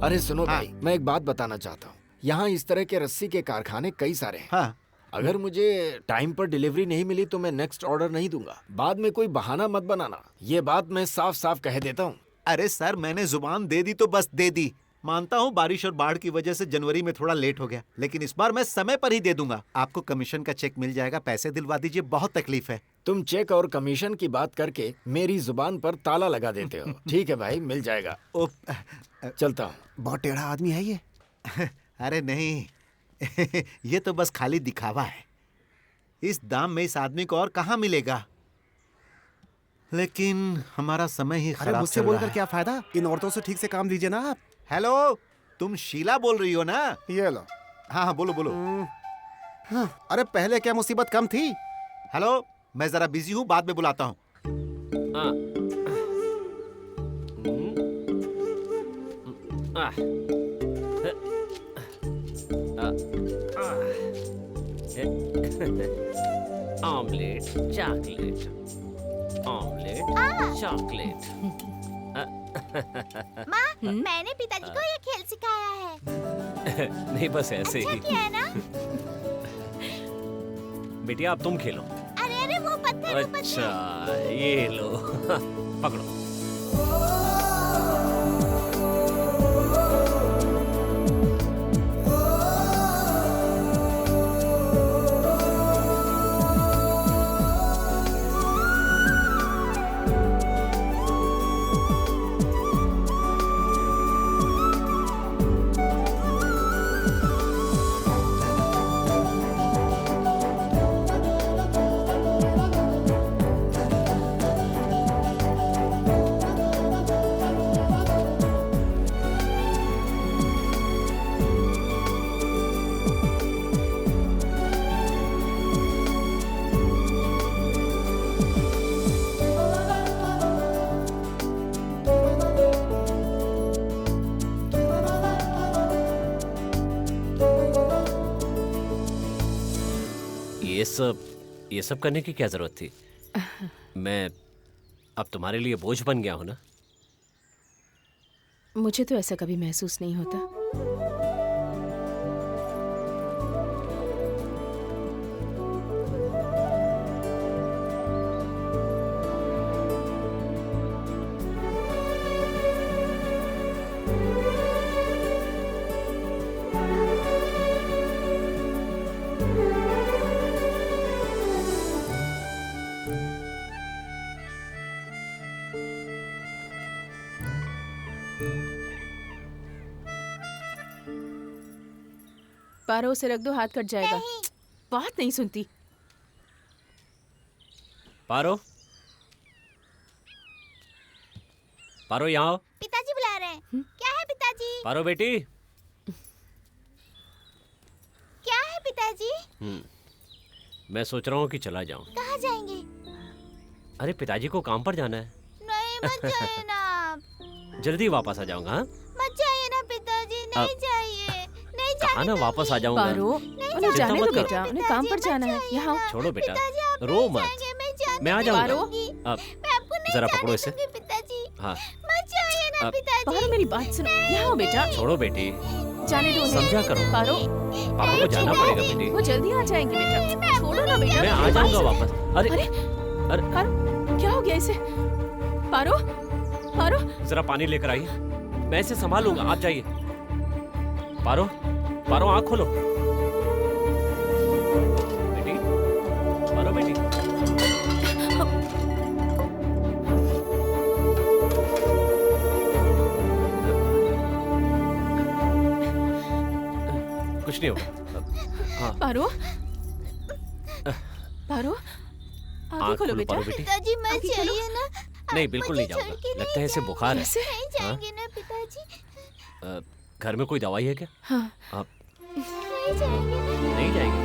Speaker 1: अरे सुनो भाई, मैं एक बात बताना चाहता हूँ। यहाँ इस तरह के रस्सी के कारखाने कई सारे हैं।
Speaker 4: हाँ।
Speaker 1: अगर मुझे टाइम पर डिलीवरी नहीं मिली तो मैं नेक्स्ट ऑर्डर नहीं दूंगा। बाद में कोई बहाना मत बनाना, ये बात मैं साफ साफ कह देता हूँ।
Speaker 4: अरे सर, मैंने जुबान दे दी तो बस दे दी। मानता हूँ बारिश और बाढ़ की वजह से जनवरी में थोड़ा लेट हो गया, लेकिन इस बार मैं समय पर ही दे दूंगा। आपको कमीशन का चेक मिल जाएगा, पैसे दिलवा दीजिए, बहुत तकलीफ है।
Speaker 1: तुम चेक और कमीशन की बात करके मेरी जुबान पर ताला लगा देते हो। ठीक है भाई, मिल जाएगा। चलता हूँ।
Speaker 4: बहुत टेढ़ा आदमी है ये। अरे नहीं, ये तो बस खाली दिखावा है। इस दाम में इस आदमी को और कहाँ मिलेगा। लेकिन हमारा समय ही खराब।
Speaker 6: अरे मुझसे
Speaker 4: चल रहा
Speaker 6: बोलकर
Speaker 4: है।
Speaker 6: क्या फायदा, इन औरतों से ठीक से काम दीजिए ना आप।
Speaker 4: हेलो, तुम शीला बोल रही हो ना?
Speaker 6: ये लो।
Speaker 4: हाँ हाँ, बोलो बोलो।
Speaker 6: हाँ, अरे पहले क्या मुसीबत कम थी।
Speaker 4: हेलो, मैं जरा बिजी हूँ, बाद में बुलाता हूँ।
Speaker 5: Omelette chocolate, omelette chocolate.
Speaker 2: माँ, मैंने पिताजी को ये खेल सिखाया है।
Speaker 5: नहीं, बस ऐसे
Speaker 2: अच्छा
Speaker 5: ही।
Speaker 2: किया है ना?
Speaker 5: बेटिया अब तुम खेलो।
Speaker 2: अरे अरे वो पत्थर,
Speaker 5: अच्छा ये लो पकड़ो। ये सब करने की क्या जरूरत थी? मैं अब तुम्हारे लिए बोझ बन गया हूं ना?
Speaker 3: मुझे तो ऐसा कभी महसूस नहीं होता। पारो, उसे रख दो, हाथ कट जाएगा। बात नहीं सुनती।
Speaker 5: पारो, पारो यहाँ आओ।
Speaker 2: पिताजी बुला रहे हैं। क्या है पिताजी?
Speaker 5: पारो बेटी।
Speaker 2: क्या है पिताजी?
Speaker 5: मैं सोच रहा हूँ कि चला जाऊँ।
Speaker 2: कहाँ जाएंगे?
Speaker 5: अरे पिताजी को काम पर जाना है।
Speaker 2: नहीं, मत जाइए ना आप।
Speaker 5: जल्दी वापस आ जाऊंगा। हाँ?
Speaker 2: मत जाइए ना पिताजी, नहीं जाइए। नहीं
Speaker 5: कहा ना वापस आ जाऊंगा।
Speaker 3: पारो, उन्हें जाने दो बेटा, उन्हें काम पर जाना है। यहाँ
Speaker 5: छोड़ो बेटा, रो मत। मैं आ जाऊंगा। जरा पकड़ो इसे। हाँ।
Speaker 2: मत जाइए ना पिताजी।
Speaker 3: पारो, मेरी बात सुनो। यहाँ आओ बेटा।
Speaker 5: छोड़ो बेटी,
Speaker 3: जाने दो उन्हें।
Speaker 5: समझा करो।
Speaker 3: पारो,
Speaker 5: पापा को जाना पड़ेगा बेटी।
Speaker 3: वो जल्दी आ जाएंगे बेटा। छोड़ो ना बेटा।
Speaker 5: मैं आ जाऊंगा वापस। अरे
Speaker 3: अरे पारो, क्या हो गया इसे? पारो, पारो,
Speaker 5: जरा पानी लेकर आइए, मैं इसे संभाल लूंगा। आप जाइए। पारो, पारो आँख खोलो। बेटी, पारो बेटी। कुछ नहीं होगा। हाँ।
Speaker 3: पारो, पारो, आँखें खोलो बेटा।
Speaker 5: पारो बेटी।
Speaker 2: पिताजी मत जाइए ना।
Speaker 5: नहीं, बिल्कुल नहीं जाऊंगा। लगता है इसे बुखार है।
Speaker 2: नहीं जाएंगे ना पिताजी।
Speaker 5: घर में कोई दवाई है क्या?
Speaker 3: हाँ।
Speaker 5: आप
Speaker 2: नहीं जाएंगे ना।
Speaker 5: नहीं जाएंगे?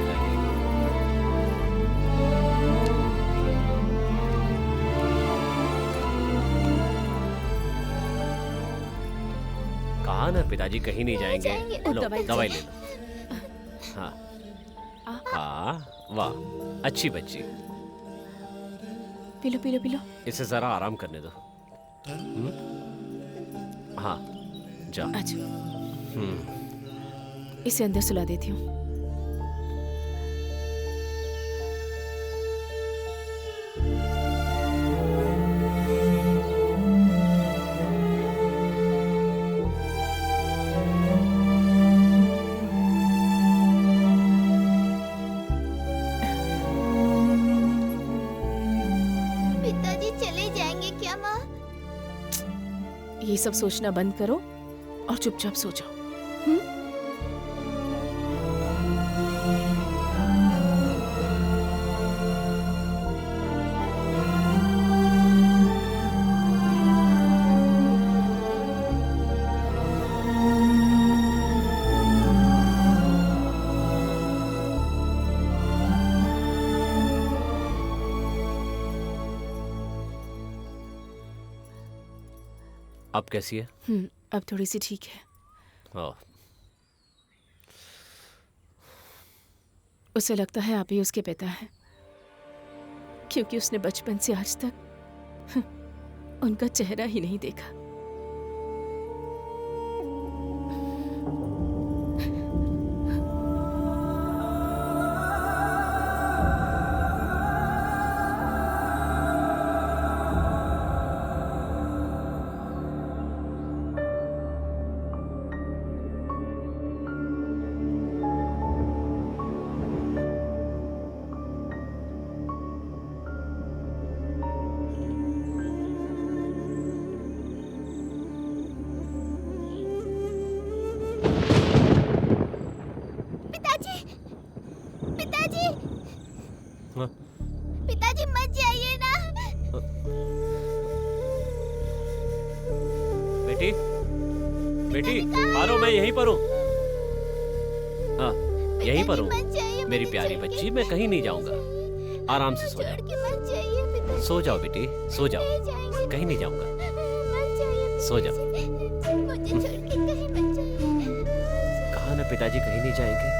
Speaker 5: कहा ना पिताजी कहीं नहीं जाएंगे। लो दवाई ले लो। हाँ हाँ, वाह अच्छी बच्ची।
Speaker 3: P low P low P low.
Speaker 5: इसे जरा आराम करने दो। हाँ जा।
Speaker 3: अच्छा, इसे अंदर सुला देती हूँ।
Speaker 2: पिताजी चले जाएंगे क्या माँ?
Speaker 3: ये सब सोचना बंद करो और चुपचाप सो जाओ।
Speaker 5: अब कैसी है?
Speaker 3: अब थोड़ी सी ठीक है।
Speaker 5: हाँ।
Speaker 3: उसे लगता है आप ही उसके पिता हैं, क्योंकि उसने बचपन से आज तक उनका चेहरा ही नहीं देखा।
Speaker 2: पिताजी मत जाइए ना।
Speaker 5: बेटी, बेटी, पारो, मैं यहीं पर हूँ। हाँ, यहीं पर हूँ। मेरी प्यारी बच्ची, मैं कहीं नहीं जाऊंगा। आराम से सो जाओ। सो जाओ बेटी, सो जाओ। कहीं नहीं जाऊंगा। सो जाओ। कहा ना पिताजी कहीं नहीं जाएंगे।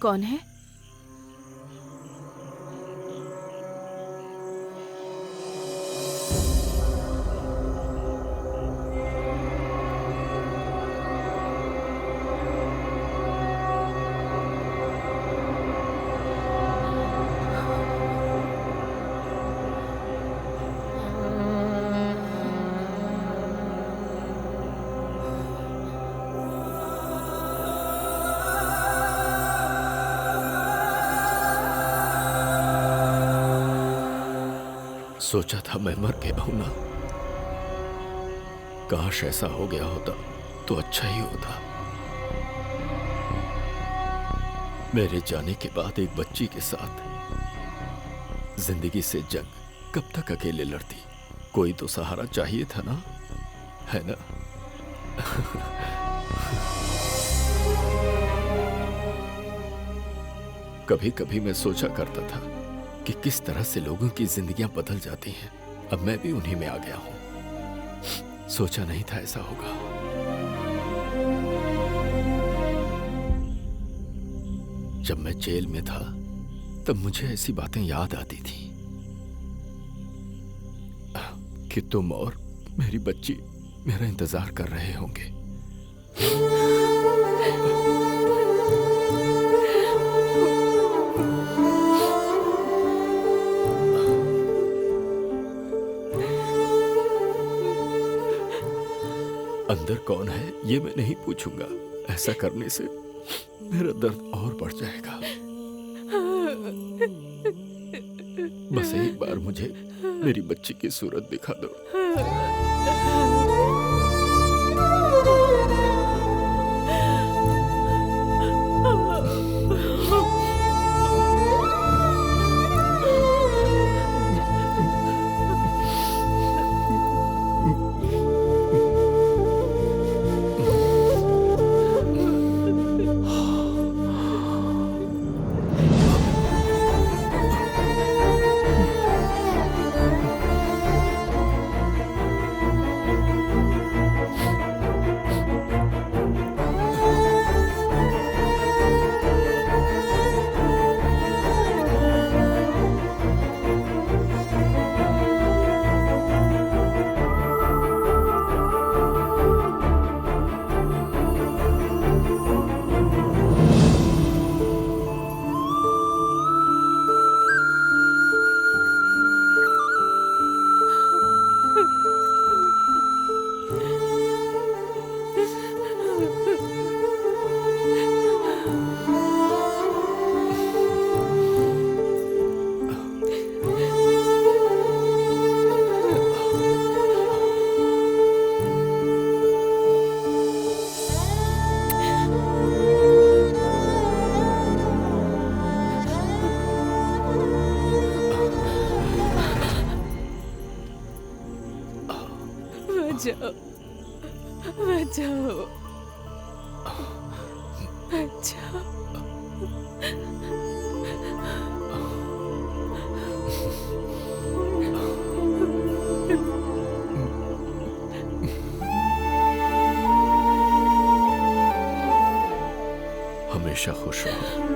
Speaker 3: कौन है?
Speaker 1: सोचा था मैं मर गया हूं ना। काश ऐसा हो गया होता तो अच्छा ही होता। मेरे जाने के बाद एक बच्ची के साथ जिंदगी से जंग कब तक अकेले लड़ती? कोई तो सहारा चाहिए था ना, है ना? कभी कभी मैं सोचा करता था कि किस तरह से लोगों की जिंदगियां बदल जाती हैं। अब मैं भी उन्हीं में आ गया हूं। सोचा नहीं था ऐसा होगा। जब मैं जेल में था तब मुझे ऐसी बातें याद आती थी कि तुम और मेरी बच्ची मेरा इंतजार कर रहे होंगे। अंदर कौन है ये मैं नहीं पूछूंगा। ऐसा करने से मेरा दर्द और बढ़ जाएगा। बस एक बार मुझे मेरी बच्ची की सूरत दिखा दो।
Speaker 3: बचाओ, बचाओ, बचाओ।
Speaker 1: हमेशा खुश रहो।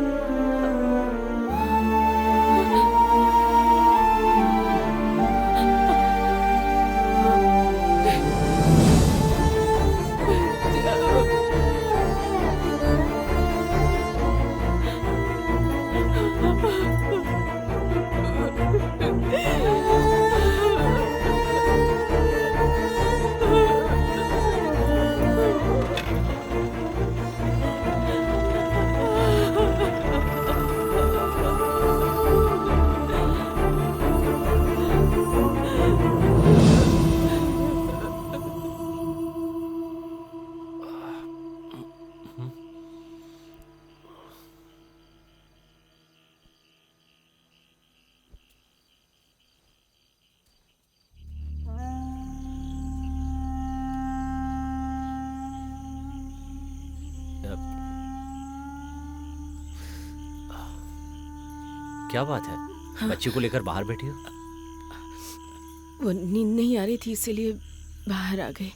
Speaker 5: क्या बात है?
Speaker 3: हाँ।
Speaker 5: बच्ची को लेकर बाहर बैठी हो?
Speaker 3: वो नींद नहीं आ रही थी इसीलिए बाहर आ गए।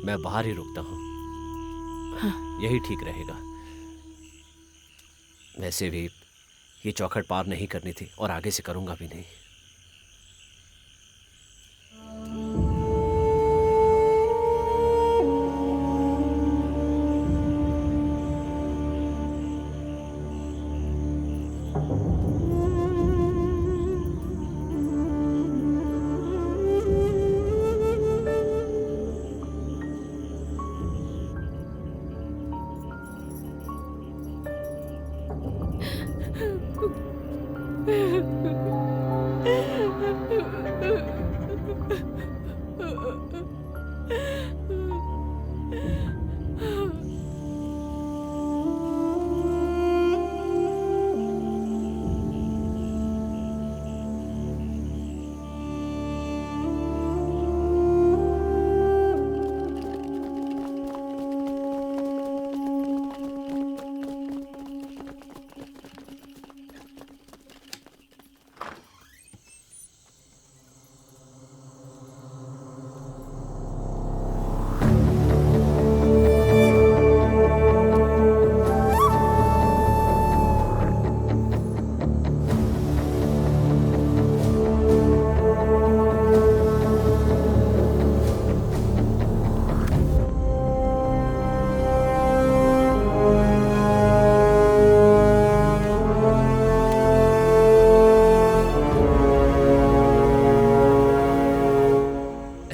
Speaker 5: मैं बाहर ही रुकता हूँ।
Speaker 3: हाँ।
Speaker 5: यही ठीक रहेगा। वैसे भी ये चौखट पार नहीं करनी थी और आगे से करूंगा भी नहीं।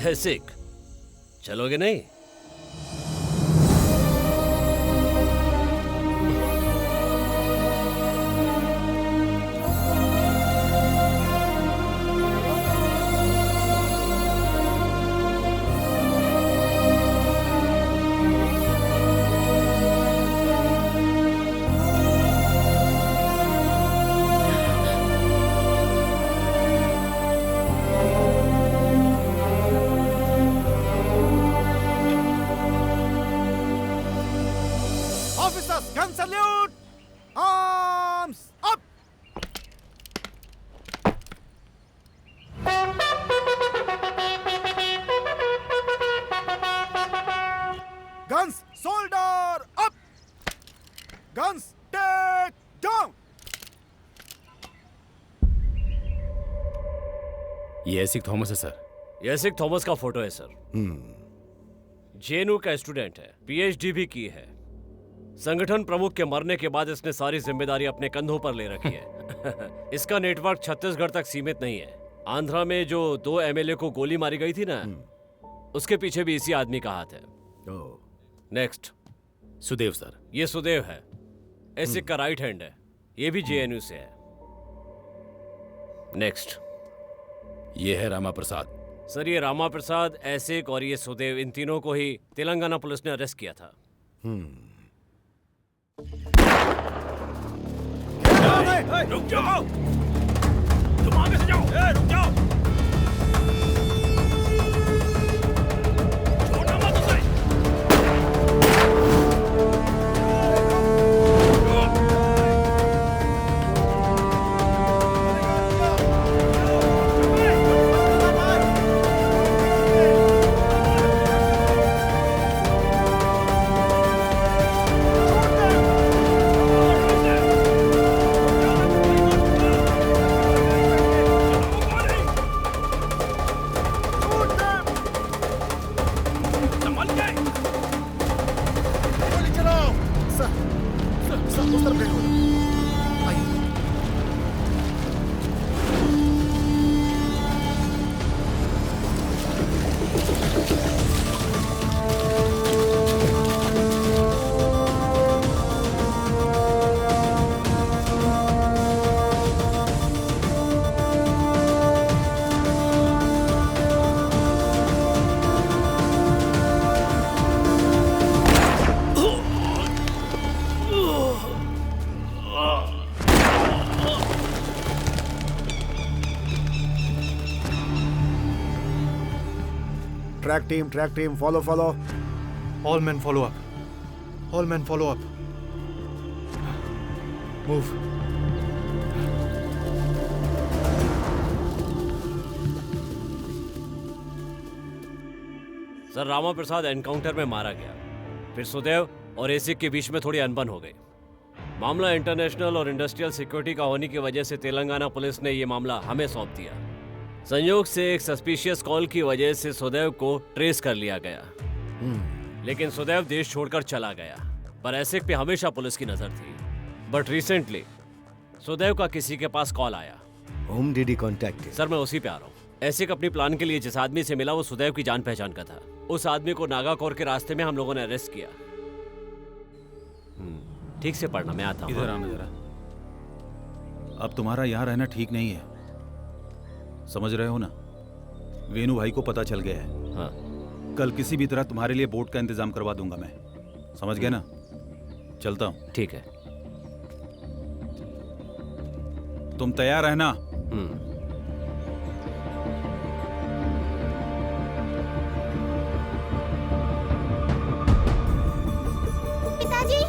Speaker 5: ऐसिक, चलोगे नहीं?
Speaker 6: Officers, gun salute! Arms up! Guns shoulder up! Guns take down!
Speaker 14: ये एसिक थॉमस है सर।
Speaker 5: ये एसिक थॉमस का फोटो है सर। जेएनयू का स्टूडेंट है, पीएचडी भी की है। संगठन प्रमुख के मरने के बाद इसने सारी जिम्मेदारी अपने कंधों पर ले रखी है। इसका नेटवर्क छत्तीसगढ़ तक सीमित नहीं है। आंध्रा में जो 2 एमएलए को गोली मारी गई थी ना, उसके पीछे भी इसी आदमी का हाथ है। Next,
Speaker 14: Sudev sir.
Speaker 5: ये सुदेव है, एसिक का राइट हैंड है। ये भी जेएनयू से है। नेक्स्ट,
Speaker 14: ये है रामा प्रसाद।
Speaker 5: सर ये रामा प्रसाद, एसिक और ये सुदेव, इन तीनों को ही तेलंगाना पुलिस ने अरेस्ट किया था।
Speaker 14: रुक जाओ, तुम आगे से जाओ। रुक जाओ, छोड़ना मत उसे।
Speaker 6: Track team, follow.
Speaker 9: All men follow up. All men follow up. Move.
Speaker 5: Sir Rama Prasad encounter में मारा गया। फिर सुदेव और एसिक के बीच में थोड़ी अनबन हो गई। मामला इंटरनेशनल और इंडस्ट्रियल सिक्योरिटी का होने की वजह से तेलंगाना पुलिस ने ये मामला हमें सौंप दिया। संयोग से एक सस्पिशियस कॉल की वजह से सुदेव को ट्रेस कर लिया गया, लेकिन सुदेव देश छोड़कर चला गया। पर एसिक पे हमेशा पुलिस की नजर थी। बट रिसेंटली सुदेव का किसी के पास कॉल आया।
Speaker 8: Whom did he contact?
Speaker 5: Sir मैं उसी पे आ रहा हूँ। एसिक अपनी प्लान के लिए जिस आदमी से मिला वो सुदेव की जान पहचान का था। उस आदमी को नागाकोर के रास्ते में हम लोगों ने अरेस्ट किया। ठीक से पढ़ना, मैं आता हूँ।
Speaker 7: इधर आना जरा। अब तुम्हारा यहाँ रहना ठीक नहीं है, समझ रहे हो ना? वेणु भाई को पता चल गया है।
Speaker 5: हाँ।
Speaker 7: कल किसी भी तरह तुम्हारे लिए बोट का इंतजाम करवा दूंगा मैं, समझ गए ना? चलता हूँ।
Speaker 5: ठीक है।
Speaker 7: तुम तैयार रहना।
Speaker 2: पिताजी,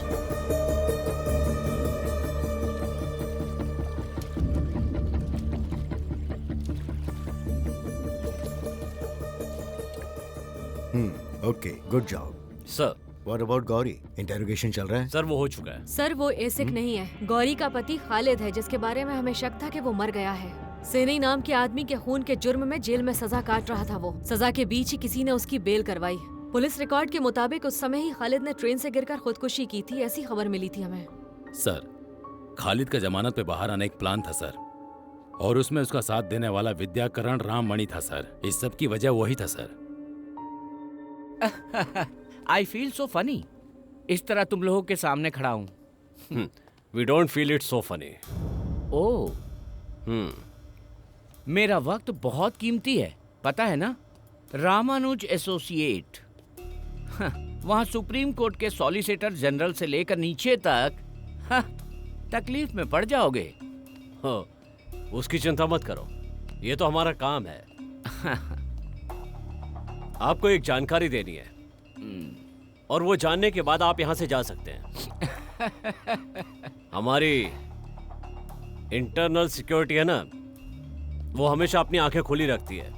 Speaker 8: okay, good job
Speaker 5: sir.
Speaker 8: What about Gauri? Interrogation चल रहा है?
Speaker 5: सर वो हो चुका है।
Speaker 11: सर वो एसिक नहीं है, गौरी का पति खालिद है, जिसके बारे में हमें शक था कि वो मर गया है। सेनी नाम के आदमी के खून के जुर्म में जेल में सजा काट रहा था। वो सजा के बीच ही किसी ने उसकी बेल करवाई। पुलिस रिकॉर्ड के मुताबिक उस समय ही खालिद ने ट्रेन से गिरकर खुदकुशी की थी, ऐसी खबर मिली थी हमें।
Speaker 14: सर खालिद का जमानत पे बाहर आने एक प्लान था सर, और उसमें उसका साथ देने वाला विद्याकरण राममणि था सर। इस सब की वजह वही था sir.
Speaker 12: I feel so funny इस तरह तुम लोगों के सामने खड़ा हूं।
Speaker 5: We don't feel it so funny.
Speaker 12: Oh, मेरा वक्त बहुत कीमती है, पता है ना? रामानुज एसोसिएट, वहां सुप्रीम कोर्ट के सॉलिसिटर जनरल से लेकर नीचे तक तकलीफ में पड़ जाओगे।
Speaker 5: उसकी चिंता मत करो, ये तो हमारा काम है। आपको एक जानकारी देनी है और वो जानने के बाद आप यहां से जा सकते हैं। हमारी इंटरनल सिक्योरिटी है ना, वो हमेशा अपनी आंखें खुली रखती है।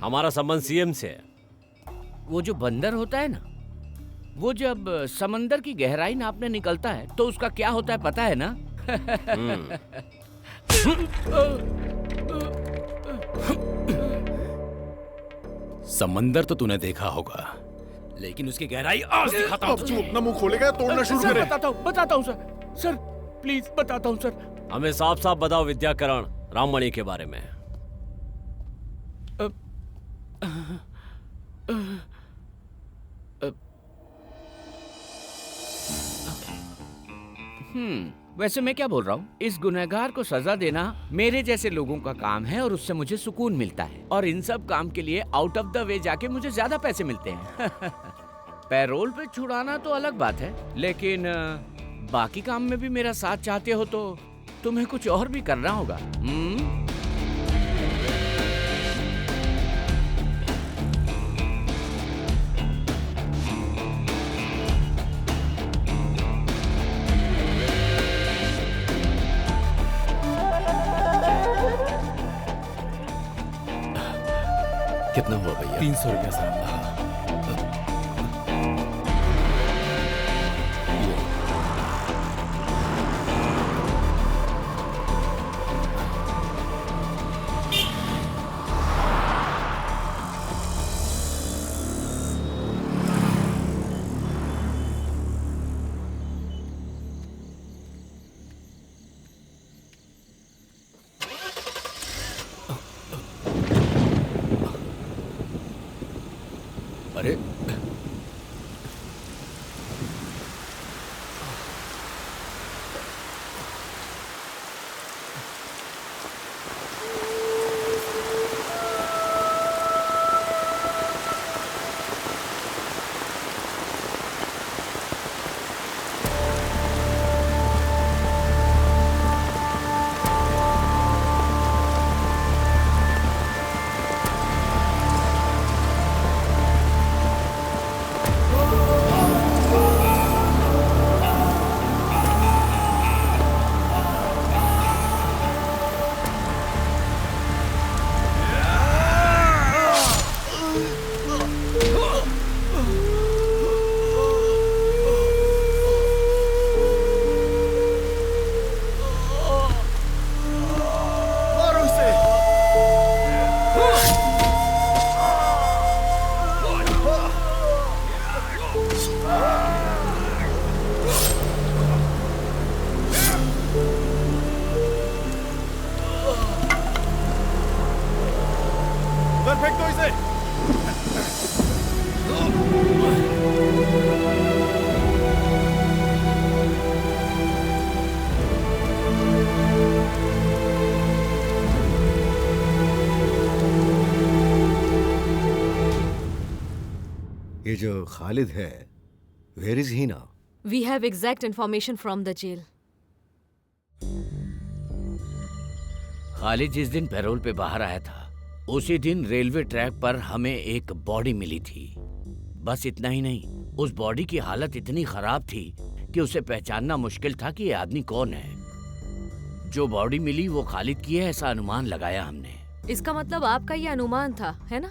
Speaker 5: हमारा संबंध सीएम से है।
Speaker 12: वो जो बंदर होता है ना, वो जब समंदर की गहराई नापने निकलता है तो उसका क्या होता है पता है ना?
Speaker 14: समंदर तो तूने देखा होगा, लेकिन उसकी गहराई आज दिखाता हूं तुझे।
Speaker 6: अपना मुंह खोलेगा तोड़ना शुरू
Speaker 12: सर,
Speaker 6: करे।
Speaker 12: बताता हूँ सर, प्लीज बताता हूँ सर।
Speaker 5: हमें साफ साफ बताओ विद्याकरण राममणि के बारे में।
Speaker 12: वैसे मैं क्या बोल रहा हूँ, इस गुनहगार को सजा देना मेरे जैसे लोगों का काम है और उससे मुझे सुकून मिलता है। और इन सब काम के लिए आउट ऑफ द वे जाके मुझे ज्यादा पैसे मिलते हैं। पैरोल पे छुड़ाना तो अलग बात है, लेकिन बाकी काम में भी मेरा साथ चाहते हो तो तुम्हें कुछ और भी करना होगा।
Speaker 1: कितना हुआ भैया?
Speaker 14: 300 रुपया साहब।
Speaker 1: अरे
Speaker 9: फेंक दो इसे।
Speaker 8: ये जो खालिद है, where is he now?
Speaker 11: We have exact information from the jail.
Speaker 12: Khalid जिस दिन पैरोल पे बाहर आया था, उसी दिन रेलवे ट्रैक पर हमें एक बॉडी मिली थी। बस इतना ही नहीं, उस बॉडी की हालत इतनी खराब थी कि उसे पहचानना मुश्किल था कि ये आदमी कौन है। जो बॉडी मिली वो खालिद की है, ऐसा अनुमान लगाया हमने।
Speaker 11: इसका मतलब आपका ये अनुमान था, है ना?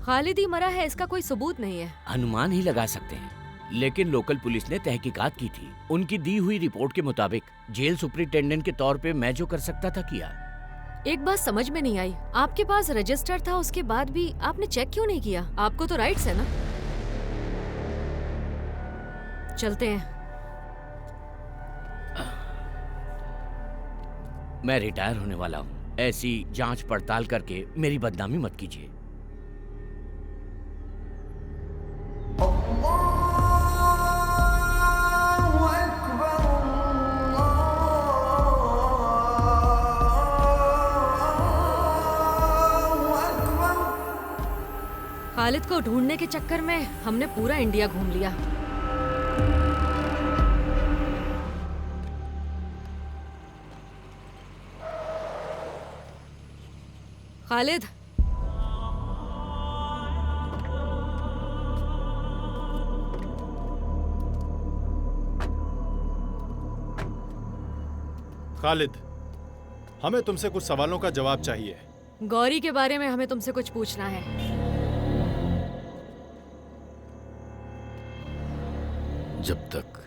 Speaker 11: खालिद ही मरा है, इसका कोई सबूत नहीं है।
Speaker 12: अनुमान ही लगा सकते हैं, लेकिन लोकल पुलिस ने तहकीकात की थी। उनकी दी हुई रिपोर्ट के मुताबिक जेल सुपरिटेंडेंट के तौर पे मैं जो कर सकता था किया।
Speaker 11: एक बात समझ में नहीं आई, आपके पास रजिस्टर था, उसके बाद भी आपने चेक क्यों नहीं किया? आपको तो राइट्स है ना। चलते हैं।
Speaker 12: मैं रिटायर होने वाला हूँ, ऐसी जांच पड़ताल करके मेरी बदनामी मत कीजिए।
Speaker 11: खालिद को ढूंढने के चक्कर में हमने पूरा इंडिया घूम लिया। खालिद,
Speaker 9: खालिद, हमें तुमसे कुछ सवालों का जवाब चाहिए।
Speaker 11: गौरी के बारे में हमें तुमसे कुछ पूछना है।
Speaker 1: जब तक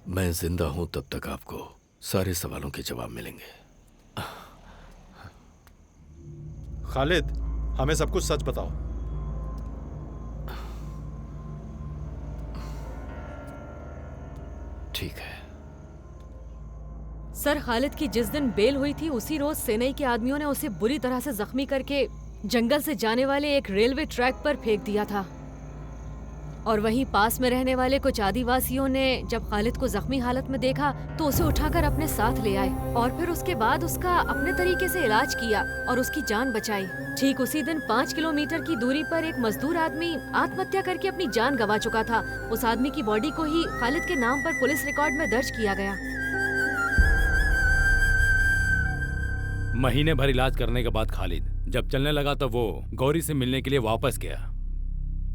Speaker 1: मैं जिंदा हूं तब तक आपको सारे सवालों के जवाब मिलेंगे।
Speaker 9: खालिद, हमें सब कुछ सच बताओ।
Speaker 1: ठीक है
Speaker 11: सर, खालिद की जिस दिन बेल हुई थी उसी रोज सेना के आदमियों ने उसे बुरी तरह से जख्मी करके जंगल से जाने वाले एक रेलवे ट्रैक पर फेंक दिया था। और वहीं पास में रहने वाले कुछ आदिवासियों ने जब खालिद को जख्मी हालत में देखा तो उसे उठाकर अपने साथ ले आए और फिर उसके बाद उसका अपने तरीके से इलाज किया और उसकी जान बचाई। ठीक उसी दिन 5 किलोमीटर की दूरी पर एक मजदूर आदमी आत्महत्या करके अपनी जान गंवा चुका था। उस आदमी की बॉडी को ही खालिद के नाम पर पुलिस रिकॉर्ड में दर्ज किया गया।
Speaker 14: महीने भर इलाज करने के बाद खालिद जब चलने लगा तो वो गौरी से मिलने के लिए वापस गया।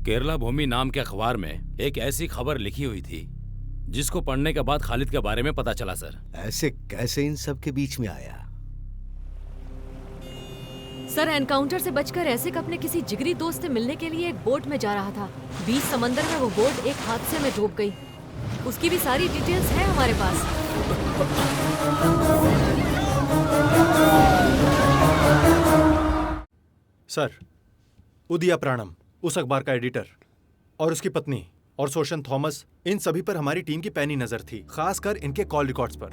Speaker 14: केरला भूमि नाम के अखबार में एक ऐसी खबर लिखी हुई थी जिसको पढ़ने के बाद खालिद के बारे में पता चला। सर,
Speaker 8: ऐसे कैसे इन सब के बीच में आया?
Speaker 11: सर, एनकाउंटर से बचकर ऐसे अपने किसी जिगरी दोस्त से मिलने के लिए एक बोट में जा रहा था। बीच समंदर में वो बोट एक हादसे में डूब गई। उसकी भी सारी डिटेल्स हैं हमारे पास।
Speaker 9: सर, उदिया प्राणम, उस अखबार का एडिटर, और उसकी पत्नी और सोशन थॉमस, इन सभी पर हमारी टीम की पैनी नजर थी, खासकर इनके कॉल रिकॉर्ड्स पर।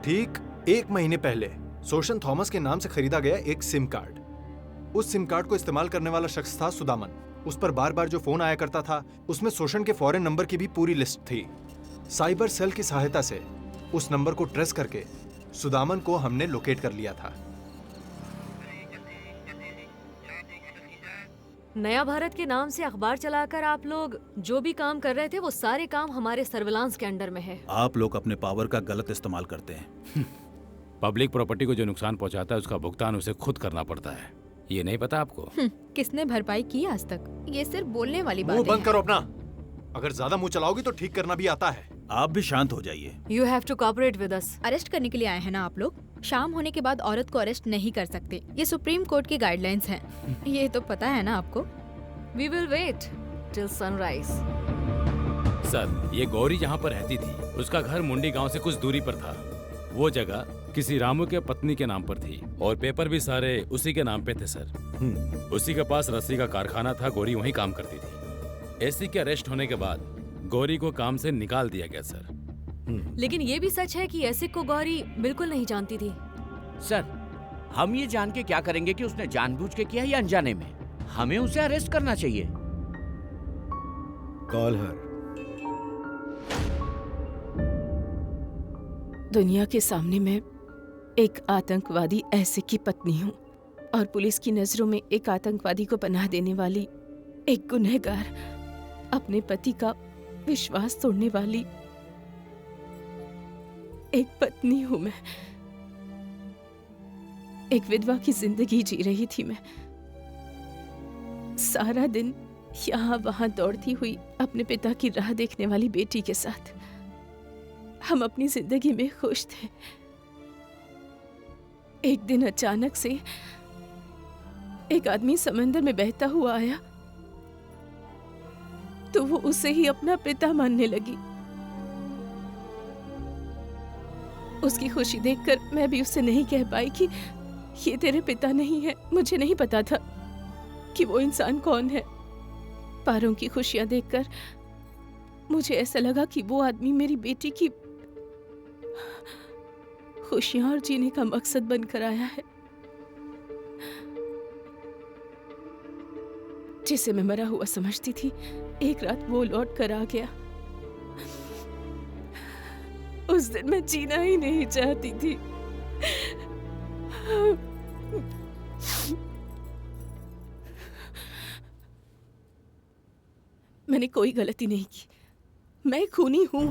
Speaker 9: ठीक 1 महीने पहले सोशन थॉमस के नाम से खरीदा गया एक सिम कार्ड। उस सिम कार्ड को इस्तेमाल करने वाला शख्स था सुदामन। उस पर बार बार जो फोन आया करता था उसमें शोषण के फॉरेन नंबर की भी पूरी लिस्ट थी। साइबर सेल की सहायता से उस नंबर को ट्रेस करके सुदामन को हमने लोकेट कर लिया था।
Speaker 11: नया भारत के नाम से अखबार चलाकर आप लोग जो भी काम कर रहे थे वो सारे काम हमारे सर्विलांस के अंडर में है।
Speaker 7: आप लोग अपने पावर का गलत इस्तेमाल करते हैं।
Speaker 14: पब्लिक प्रॉपर्टी को जो नुकसान पहुंचाता है उसका भुगतान उसे खुद करना पड़ता है। ये नहीं पता आपको?
Speaker 13: किसने भरपाई की आज तक? ये सिर्फ बोलने वाली बात है।
Speaker 9: मुंह बंद करो अपना। अगर ज्यादा मुंह चलाओगी तो ठीक करना भी आता है।
Speaker 7: आप भी शांत हो जाइए।
Speaker 11: You have to cooperate with us.
Speaker 13: Arrest करने के लिए आए हैं ना आप लोग? शाम होने के बाद औरत को अरेस्ट नहीं कर सकते। ये सुप्रीम कोर्ट की गाइडलाइंस हैं। ये तो पता है ना आपको?
Speaker 11: We will wait till sunrise.
Speaker 14: Sir, ये गौरी जहाँ पर रहती थी उसका घर मुंडी गांव से कुछ दूरी पर था। वो जगह किसी रामू के पत्नी के नाम पर थी और पेपर भी सारे उसी के नाम पे थे। सर, उसी के पास रस्सी का कारखाना था। गौरी वहीं काम करती थी। एसी के अरेस्ट होने के बाद गौरी को काम से निकाल दिया गया। सर,
Speaker 11: लेकिन ये भी सच है कि ऐसे को गौरी बिल्कुल नहीं जानती थी।
Speaker 12: सर, हम ये जान के क्या करेंगे कि उसने जानबूझ के किया या अनजाने में? हमें उसे अरेस्ट करना चाहिए।
Speaker 8: Call her.
Speaker 3: दुनिया के सामने मैं एक आतंकवादी ऐसे की पत्नी हूँ और पुलिस की नजरों में एक आतंकवादी को पनाह देने वाली एक गुनहगार, अपने पति का विश्वास तोड़ने वाली एक पत्नी हूँ मैं। एक विधवा की जिंदगी जी रही थी मैं। सारा दिन यहाँ वहां दौड़ती हुई अपने पिता की राह देखने वाली बेटी के साथ हम अपनी जिंदगी में खुश थे। एक दिन अचानक से एक आदमी समंदर में बहता हुआ आया तो वो उसे ही अपना पिता मानने लगी। उसकी खुशी देखकर मैं भी उससे नहीं कह पाई कि ये तेरे पिता नहीं है। मुझे नहीं पता था कि वो इंसान कौन है। पारों की खुशियां देखकर मुझे ऐसा लगा कि वो आदमी मेरी बेटी की खुशियां और जीने का मकसद बनकर आया है, जिसे मैं मरा हुआ समझती थी। एक रात वो लौट कर आ गया उस दिन मैं जीना ही नहीं चाहती थी। मैंने कोई गलती नहीं की, मैं खूनी हूं,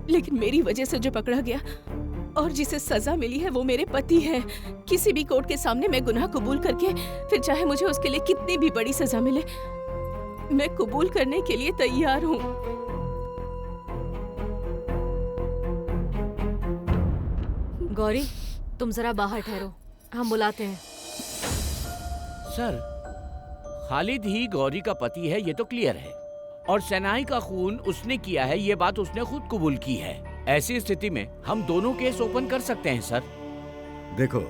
Speaker 3: लेकिन मेरी वजह से जो पकड़ा गया और जिसे सजा मिली है वो मेरे पति हैं। किसी भी कोर्ट के सामने मैं गुनाह कबूल करके, फिर चाहे मुझे उसके लिए कितनी भी बड़ी सजा मिले, मैं कबूल करने के लिए तैयार हूं।
Speaker 11: गौरी, तुम जरा बाहर ठहरो, हम बुलाते हैं।
Speaker 12: सर, खालिद ही गौरी का पति है, ये तो क्लियर है, और सेनाई का खून उसने किया है, ये बात उसने खुद कबूल की है। ऐसी स्थिति में हम दोनों केस ओपन कर सकते हैं सर।
Speaker 8: देखो,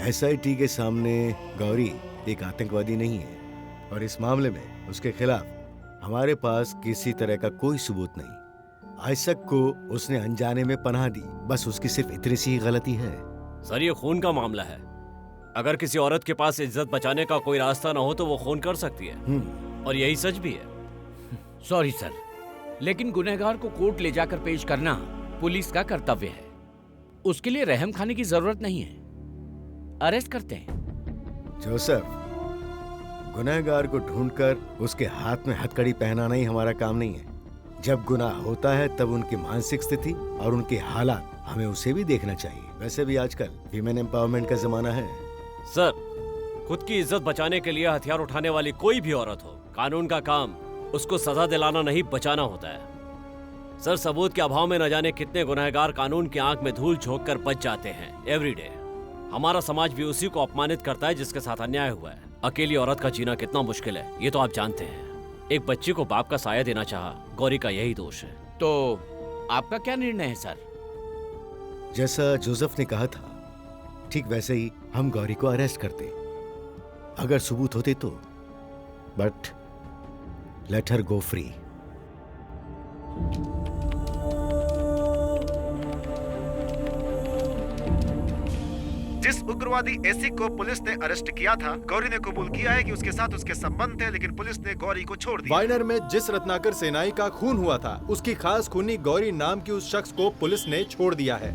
Speaker 8: SIT के सामने गौरी एक आतंकवादी नहीं है, और इस मामले में उसके खिलाफ हमारे पास किसी तरह का कोई सबूत नहीं। आयशक को उसने अनजाने में पनाह दी, बस उसकी सिर्फ इतनी सी ही गलती है।
Speaker 5: सर, ये खून का मामला है। अगर किसी औरत के पास इज्जत बचाने का कोई रास्ता ना हो तो वो खून कर सकती है, और यही सच भी है।
Speaker 12: सॉरी सर, लेकिन गुनहगार को कोर्ट ले जाकर पेश करना पुलिस का कर्तव्य है। उसके लिए रहम खाने की जरूरत नहीं है, अरेस्ट करते हैं।
Speaker 8: जोसेफ, गुनहगार को ढूंढकर उसके हाथ में हथकड़ी पहनाना ही हमारा काम नहीं है। जब गुनाह होता है तब उनकी मानसिक स्थिति और उनके हालात, हमें उसे भी देखना चाहिए। वैसे भी आजकल वीमेन एम्पावरमेंट का जमाना है।
Speaker 5: सर, खुद की इज्जत बचाने के लिए हथियार उठाने वाली कोई भी औरत हो, कानून का काम उसको सजा दिलाना नहीं, बचाना होता है। सर, सबूत के अभाव में न जाने कितने गुनहगार कानून की आंख में धूल झोंक कर बच जाते हैं एवरीडे। हमारा समाज भी उसी को अपमानित करता है जिसके साथ अन्याय हुआ है। अकेली औरत का जीना कितना मुश्किल है, ये तो आप जानते हैं। एक बच्ची को बाप का साया देना चाहा, गौरी का यही दोष है।
Speaker 12: तो आपका क्या निर्णय है सर?
Speaker 8: जैसा जोसेफ ने कहा था, ठीक वैसे ही हम गौरी को अरेस्ट करते, अगर सबूत होते तो, but let her go free.
Speaker 6: जिस उग्रवादी एसी को पुलिस ने अरेस्ट किया था, गौरी ने कबूल किया है कि उसके साथ उसके संबंध थे, लेकिन पुलिस ने गौरी को छोड़ दिया।
Speaker 9: वाइनर में जिस रत्नाकर सेनाई का खून हुआ था, उसकी खास खूनी गौरी नाम की उस शख्स को पुलिस ने छोड़ दिया है।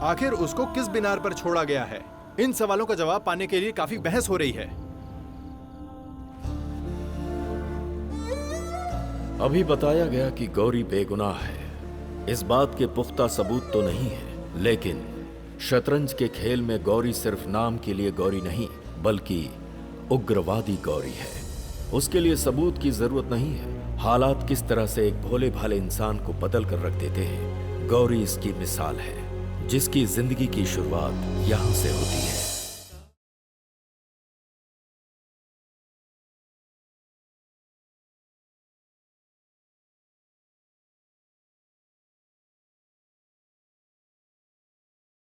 Speaker 9: आखिर उसको किस बिनार पर छोड़ा गया है, इन सवालों का जवाब पाने के लिए काफी बहस हो रही है।
Speaker 1: अभी बताया गया कि गौरी बेगुनाह है। इस बात के पुख्ता सबूत तो नहीं है, लेकिन शतरंज के खेल में गौरी सिर्फ नाम के लिए गौरी नहीं, बल्कि उग्रवादी गौरी है। उसके लिए सबूत की जरूरत नहीं है। हालात किस तरह से एक भोले भाले इंसान को बदल कर रख देते हैं, गौरी इसकी मिसाल है, जिसकी जिंदगी की शुरुआत यहां से होती है।